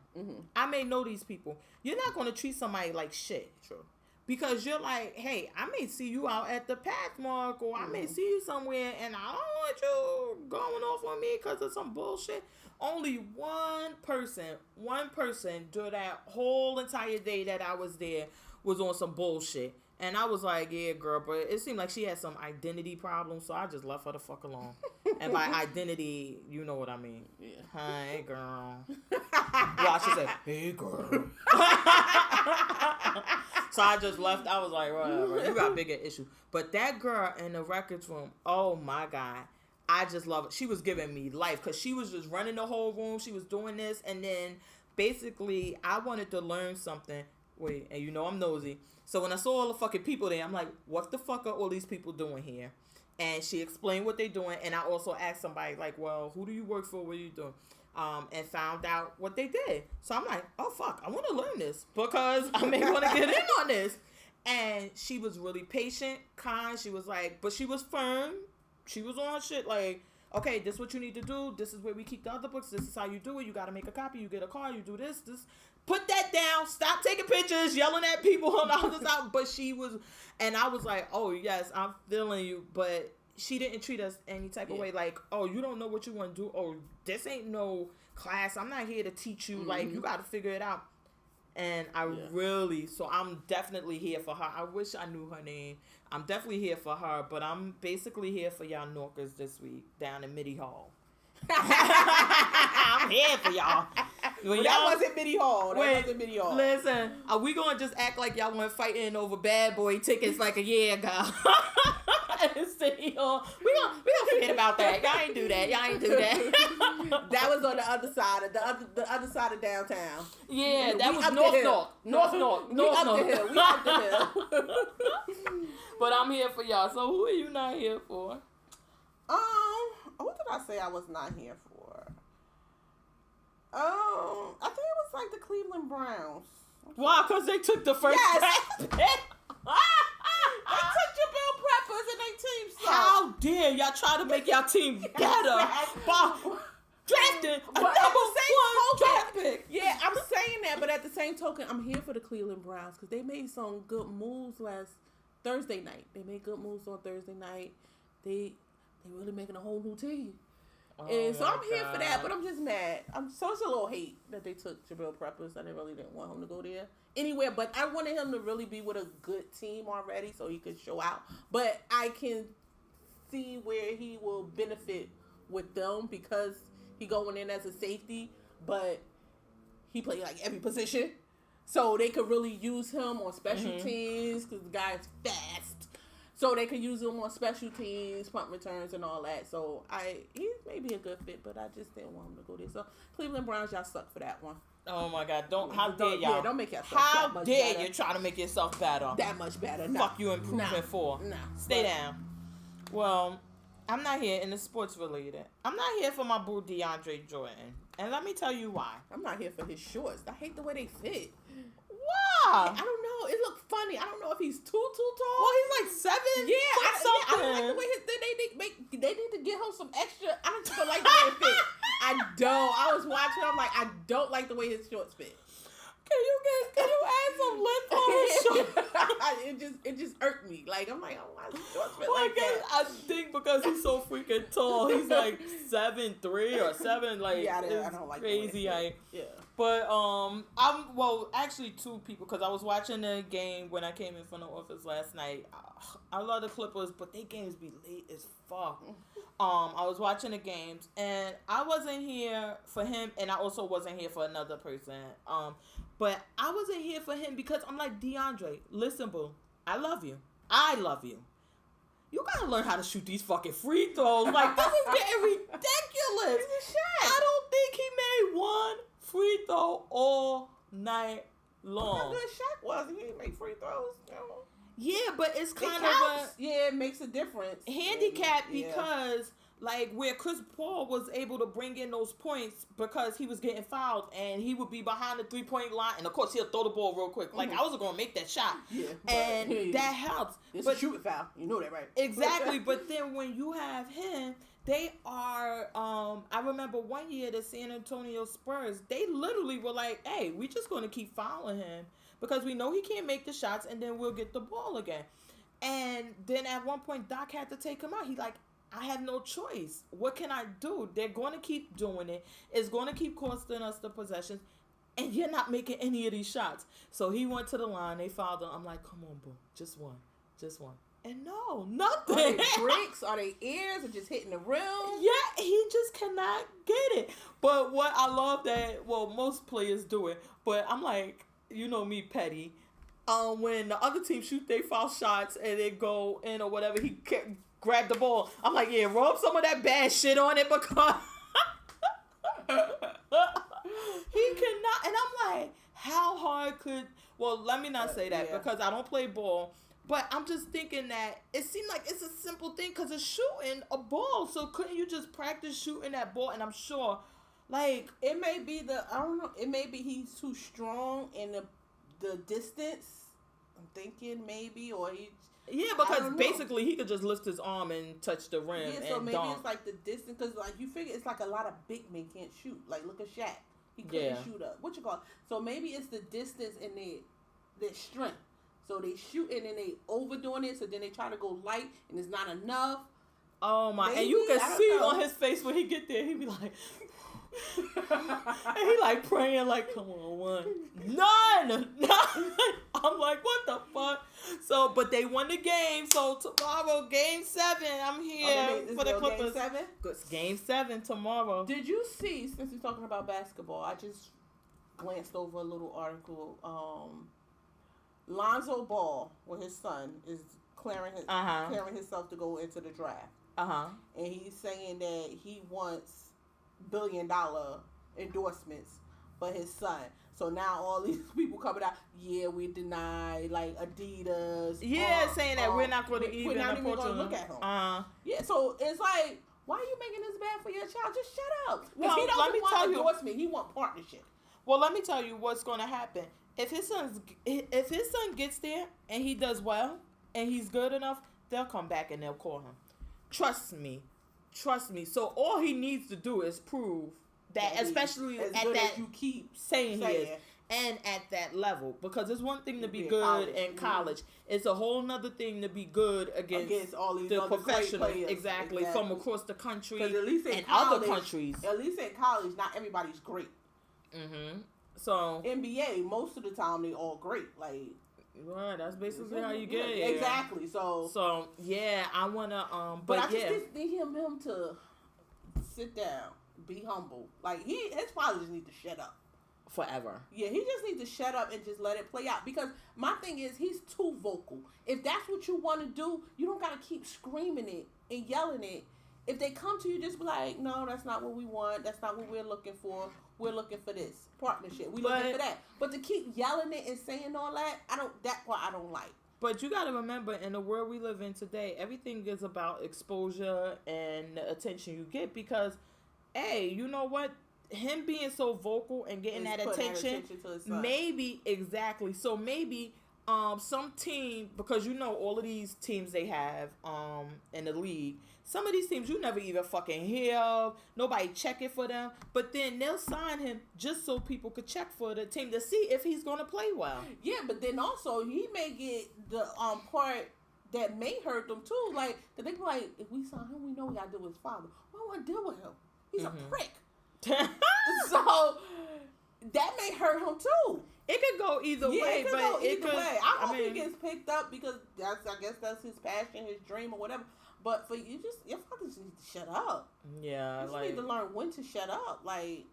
I may know these people, you're not going to treat somebody like shit. True. Because you're like, hey, I may see you out at the Pathmark, or I may see you somewhere, and I don't want you going off on me because of some bullshit. Only one person during that whole entire day that I was there was on some bullshit. And I was like, yeah, girl, but it seemed like she had some identity problems, so I just left her the fuck alone. And by identity, you know what I mean. Yeah. Hey, girl. Well, I should say, hey, girl. So I just left. I was like, whatever. You got bigger issues. But that girl in the records room, oh, my God. I just love it. She was giving me life because she was just running the whole room. She was doing this. And then, basically, I wanted to learn something. Wait, and you know I'm nosy. So when I saw all the fucking people there, I'm like, what the fuck are all these people doing here? And she explained what they're doing. And I also asked somebody, like, well, who do you work for? What are you doing? And found out what they did. So I'm like, oh, fuck, I want to learn this because I may want to get in on this. And she was really patient, kind. She was like, but she was firm. She was on shit like, okay, this is what you need to do. This is where we keep the other books. This is how you do it. You got to make a copy. You get a car. You do this. Put that down. Stop taking pictures, yelling at people on the other side. But she was, and I was like, oh, yes, I'm feeling you. But she didn't treat us any type of way. Like, oh, you don't know what you want to do. Oh, this ain't no class. I'm not here to teach you. Like, you got to figure it out. And so I'm definitely here for her. I wish I knew her name. I'm definitely here for her. But I'm basically here for y'all Norkers this week down in Mitty Hall. I'm here for y'all. That wasn't Mitty Hall. Wasn't Mitty Hall. Listen, are we gonna just act like y'all went fighting over Bad Boy tickets like a year ago? We gonna forget about that. Y'all ain't do that. That was on the other side of the other side of downtown. Yeah, that was North. We up the hill. But I'm here for y'all. So who are you not here for? What did I say I was not here for? I think it was like the Cleveland Browns. Why? Because they took the first draft pick. They took Jabril Peppers and they team sucked. How dare y'all try to make y'all team better by drafting a number one draft pick? Yeah, I'm saying that, but at the same token, I'm here for the Cleveland Browns because they made some good moves last Thursday night. They made good moves on Thursday night. They really making a whole new team. And so I'm here for that, but I'm just mad. It's a little hate that they took Jabril Peppers. I really didn't want him to go there anywhere, but I wanted him to really be with a good team already so he could show out. But I can see where he will benefit with them because he going in as a safety, but he played like every position. So they could really use him on special teams because the guy's fast. So they could use him on special teams, punt returns, and all that. So he may be a good fit, but I just didn't want him to go there. So Cleveland Browns, y'all suck for that one. Oh my God! How dare y'all? Yeah, don't make yourself How that much dare better. you try to make yourself better? That much better. Nah. Fuck you improving for. Nah. Stay down. Well, I'm not here in the sports related. I'm not here for my boo DeAndre Jordan. And let me tell you why. I'm not here for his shorts. I hate the way they fit. Why? I don't know. It looked funny. I don't know if he's too tall. Well, he's like 7. Yeah, I don't like the way they need to get him some extra. I don't like the way it fit. I don't. I was watching. I'm like, I don't like the way his shorts fit. Can you add some length on his shorts? it just irked me. Like I'm like, oh, why his shorts fit Well, like that? I think because he's so freaking tall. He's like 7'3" or 7. Like Yeah, I don't like crazy. The way it fit. Yeah. But actually 2 people because I was watching the game when I came in from the office last night. I love the Clippers, but their games be late as fuck. I was watching the games and I wasn't here for him, and I also wasn't here for another person. But I wasn't here for him because I'm like, DeAndre, listen, boo, I love you. You gotta learn how to shoot these fucking free throws. Like, this is getting ridiculous. I don't think he made one free throw all night long. How good Shaq was. He didn't make free throws. You know? Yeah, but it's kind it makes a difference. Handicap because like where Chris Paul was able to bring in those points because he was getting fouled and he would be behind the 3-point line and of course he'll throw the ball real quick. Like I wasn't gonna make that shot. Yeah. And that helps. It's a shooting foul. You know that, right? Exactly. But then when you have him, they are I remember one year the San Antonio Spurs, they literally were like, hey, we just gonna keep fouling him because we know he can't make the shots and then we'll get the ball again. And then at one point Doc had to take him out. He like, I have no choice. What can I do? They're going to keep doing it. It's going to keep costing us the possessions. And you're not making any of these shots. So he went to the line. They fouled him. I'm like, come on, boo. Just one. And no, nothing. Are they bricks? Are they ears? Or just hitting the rim? Yeah, he just cannot get it. But what I love that, well, most players do it. But I'm like, you know me, petty. When the other team shoot their foul shots and they go in or whatever, he can't grab the ball. I'm like, yeah, rub some of that bad shit on it because he cannot. And I'm like, how hard could? Well, let me not say that because I don't play ball. But I'm just thinking that it seemed like it's a simple thing because it's shooting a ball. So couldn't you just practice shooting that ball? And I'm sure, like, it may be I don't know. It may be he's too strong in the distance. I'm thinking maybe, or he. Yeah, because basically he could just lift his arm and touch the rim. Yeah, so maybe dunk. it's like the distance because like you figure it's like a lot of big men can't shoot. Like look at Shaq, he couldn't shoot up. What you call it? So maybe it's the distance and their strength. So they shoot and then they overdoing it. So then they try to go light and it's not enough. Oh my! Maybe, and you can see on his face when he get there, he be like. And he like praying like, come on, one, none. I'm like, what the fuck? So, but they won the game. So tomorrow, game 7, I'm here for the Clippers. Game 7? Game 7 tomorrow. Did you see? Since we're talking about basketball, I just glanced over a little article. Lonzo Ball, with his son, is clearing himself to go into the draft. And he's saying that he wants $1 billion endorsements for his son. So now all these people coming out, we deny, like Adidas. Saying that we're not going to even look at him. So it's like, why are you making this bad for your child? Just shut up. Because he doesn't want endorsement. He want partnership. Well, let me tell you what's going to happen. If his son gets there and he does well and he's good enough, they'll come back and they'll call him. Trust me. So all he needs to do is prove that, especially at that, you keep saying he is, and at that level, because it's one thing to be good in college. It's a whole nother thing to be good against all these the other professionals, exactly, from across the country at least in and college, other countries. At least in college, not everybody's great. So NBA, most of the time they all great. Like, right, that's basically how you get it. Exactly. So yeah, I wanna but I just need him to sit down, be humble. Like his father just need to shut up. forever. Yeah, he just needs to shut up and just let it play out. Because my thing is, he's too vocal. If that's what you want to do, you don't got to keep screaming it and yelling it. If they come to you, just be like, no, that's not what we want. That's not what we're looking for. We're looking for this partnership. We're looking for that. But to keep yelling it and saying all that, that part I don't like. But you got to remember, in the world we live in today, everything is about exposure and the attention you get. Because, hey, you know what? Him being so vocal and getting that attention, maybe, exactly. So maybe some team, because you know all of these teams they have in the league, some of these teams you never even fucking hear of. Nobody checking for them. But then they'll sign him just so people could check for the team to see if he's going to play well. Yeah, but then also he may get the part that may hurt them too. Like, they be like, if we sign him, we know we got to deal with his father. Why do I want to deal with him? He's a prick. So that may hurt him too. It could go either way, it could but go either way. I hope mean, he gets picked up because I guess that's his passion, his dream, or whatever. But for you, your father just needs to shut up. Yeah, you need to learn when to shut up. Like,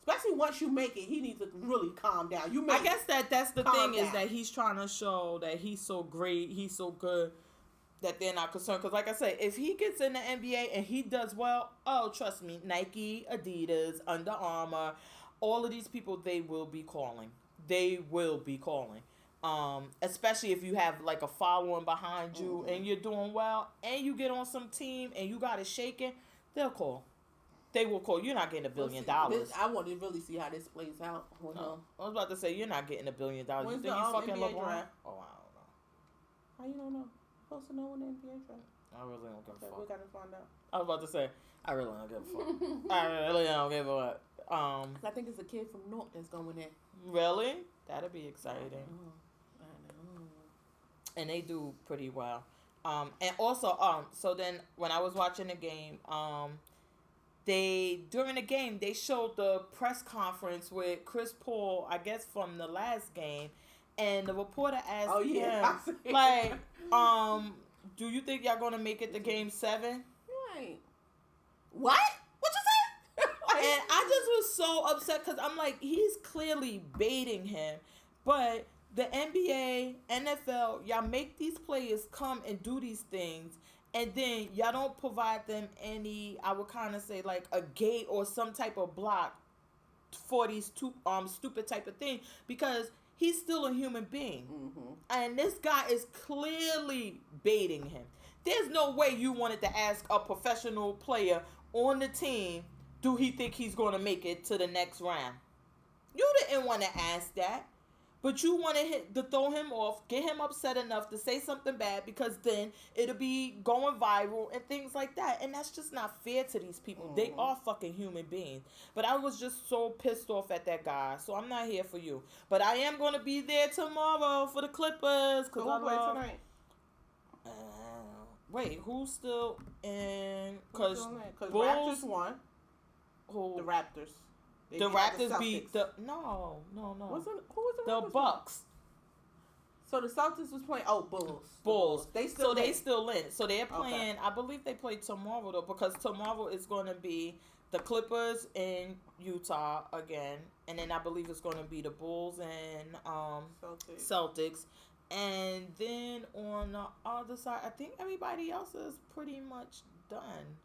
especially once you make it, he needs to really calm down. I guess that's the thing is that he's trying to show that he's so great, he's so good, that they're not concerned. Because like I said, if he gets in the NBA and he does well, oh, trust me, Nike, Adidas, Under Armour, all of these people, they will be calling. They will be calling. Especially if you have like a following behind you and you're doing well and you get on some team and you got it shaking, they'll call. They will call. You're not getting $1 billion. I want to really see how this plays out. I was about to say, you're not getting $1 billion. When's you think you fucking NBA LeBron? draft? Oh, I don't know. How you don't know? Supposed to know when the NBA draft. I really don't give a fuck. We gotta find out. I was about to say, I really don't give a fuck. I really don't give a fuck. I think it's a kid from North that's going in. Really? That'd be exciting. I know. And they do pretty well. And also, so then when I was watching the game, during the game they showed the press conference with Chris Paul, I guess from the last game, and the reporter asked him, like, do you think y'all gonna make it to Game 7? Right. What? What you say? And I just was so upset because I'm like, he's clearly baiting him, but the NBA, NFL, y'all make these players come and do these things, and then y'all don't provide them any, I would kind of say, like a gate or some type of block for these stupid type of thing, because he's still a human being. Mm-hmm. And this guy is clearly baiting him. There's no way you wanted to ask a professional player on the team, do he think he's going to make it to the next round? You didn't want to ask that. But you wanted to throw him off, get him upset enough to say something bad, because then it'll be going viral and things like that. And that's just not fair to these people. Mm-hmm. They are fucking human beings. But I was just so pissed off at that guy. So I'm not here for you. But I am going to be there tomorrow for the Clippers. Who play tonight? Wait, who's still in? Because Raptors won. Who? The Raptors. The Raptors beat the no. Who was the Raptors? The Bucks. So the Celtics was playing Bulls. Bulls. They still in. So they're playing. Okay. I believe they play tomorrow though, because tomorrow is going to be the Clippers in Utah again, and then I believe it's going to be the Bulls and Celtics. And then on the other side, I think everybody else is pretty much done.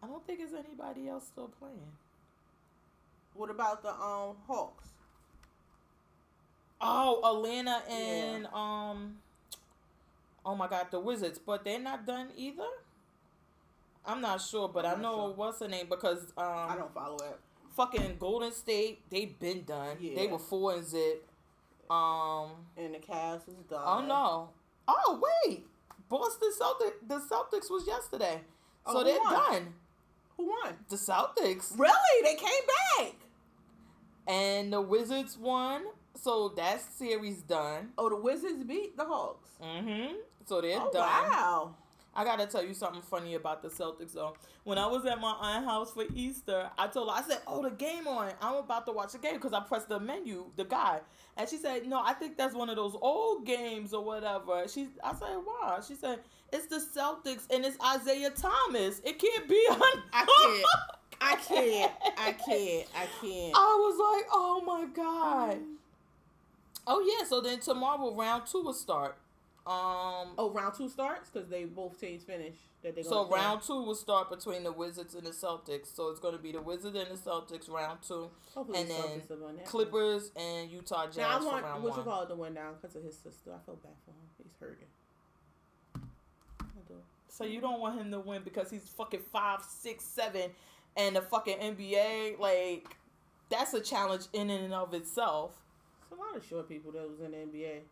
I don't think there's anybody else still playing. What about the Hawks? Oh, Atlanta and oh my God, the Wizards, but they're not done either. I'm not sure, but I know what's the name, because I don't follow it. Fucking Golden State, they've been done. Yeah. They were 4-0. And the Cavs is done. Oh no! Oh wait, Boston The Celtics was yesterday, so they're done. Who won? The Celtics. Really? They came back. And the Wizards won, so that series done. Oh, the Wizards beat the Hawks. Mm-hmm. So they're done. Wow. I gotta tell you something funny about the Celtics though. When I was at my aunt's house for Easter, I told her, I said, "Oh, the game on. I'm about to watch the game," because I pressed the menu, the guy, and she said, "No, I think that's one of those old games or whatever." I said, "Why?" She said, "It's the Celtics and it's Isaiah Thomas. It can't be on." I I can't. I was like, oh my God. Oh yeah, so then tomorrow round 2 will start. Round 2 starts because they both teams finish. So round 2 will start between the Wizards and the Celtics. So it's going to be the Wizards and the Celtics round 2, hopefully and the then Celtics will win that Clippers and Utah Jazz now, I for want round what 1. you call it to win now because of his sister. I feel bad for him. He's hurting. I do. So you don't want him to win because he's fucking 5, 6, 7, and the fucking NBA, like, that's a challenge in and of itself. There's a lot of short people that was in the NBA.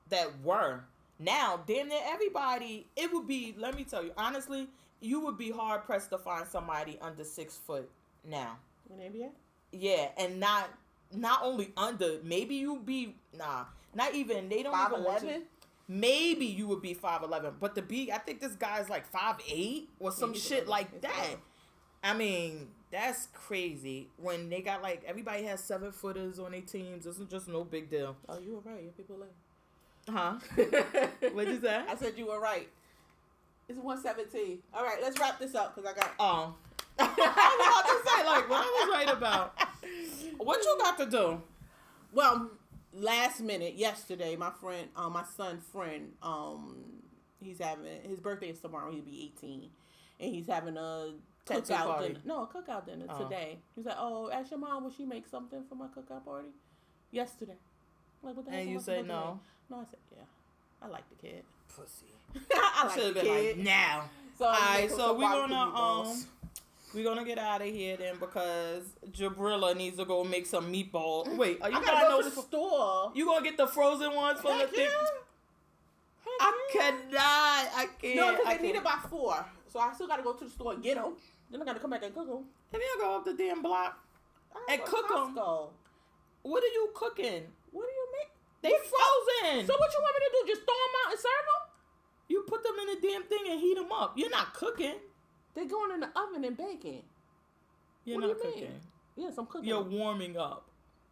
That were. Now, damn near everybody, it would be, let me tell you, honestly, you would be hard pressed to find somebody under 6 foot now. In the NBA? Yeah, and not only under, maybe you be, not even, they don't even want 5'11"? to. Maybe you would be 5'11", but I think this guy's like 5'8" or some shit like that. I mean, that's crazy. When they got like, everybody has 7-footers on their teams. This is just no big deal. Oh, you were right. Your people left. Huh? What'd you say? I said you were right. It's 117. All right, let's wrap this up because I got. Oh. I was about to say, like, what I was right about. What you got to do? Well, last minute, yesterday, my friend, my son's friend, he's having, his birthday is tomorrow. He'll be 18. And he's having a cookout dinner. No, a cookout dinner today. He's like, oh, ask your mom, will she make something for my cookout party? Yesterday. Like, what the heck? And you said no? No, I said, yeah. I like the kid. Pussy. I like the been kid. like, now. So, alright, so we're gonna get out of here then because Jabrilla needs to go make some meatballs. Wait, are you I gotta go to those the store. You gonna get the frozen ones from Heck the thing? I can't. No, because they need it by 4. So I still gotta go to the store and get them. Then I gotta come back and cook them. And then go up the damn block and cook them. What are you cooking? What do you mean? They frozen. So what you want me to do? Just throw them out and serve them? You put them in the damn thing and heat them up. You're not cooking. They're going in the oven and baking. You're not cooking. Yes, I'm cooking. You're warming up.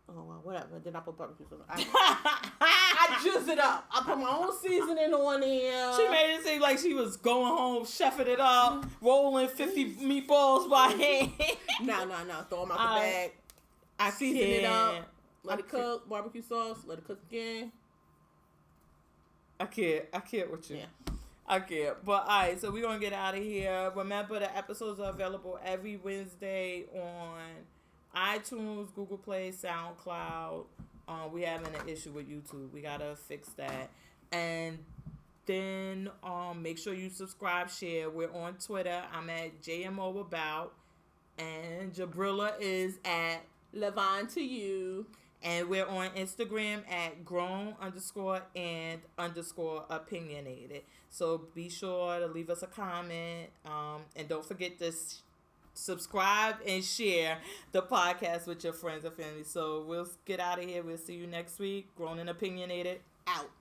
Oh, well, whatever. Then I put barbecue sauce. I juice it up. I put my own seasoning on there. She made it seem like she was going home, chefing it up, rolling 50 meatballs by hand. No. Throw them out the bag. I season it up. Let it cook. Barbecue sauce. Let it cook again. I can't with you. Yeah. I can't. But all right, so we're going to get out of here. Remember, the episodes are available every Wednesday on iTunes, Google Play, SoundCloud. We having an issue with YouTube. We got to fix that. And then make sure you subscribe, share. We're on Twitter. I'm at JMO About. And Jabrilla is at Levon to you. And we're on Instagram at grown_and_opinionated. So be sure to leave us a comment. And don't forget to subscribe and share the podcast with your friends and family. So we'll get out of here. We'll see you next week. Grown and opinionated. Out.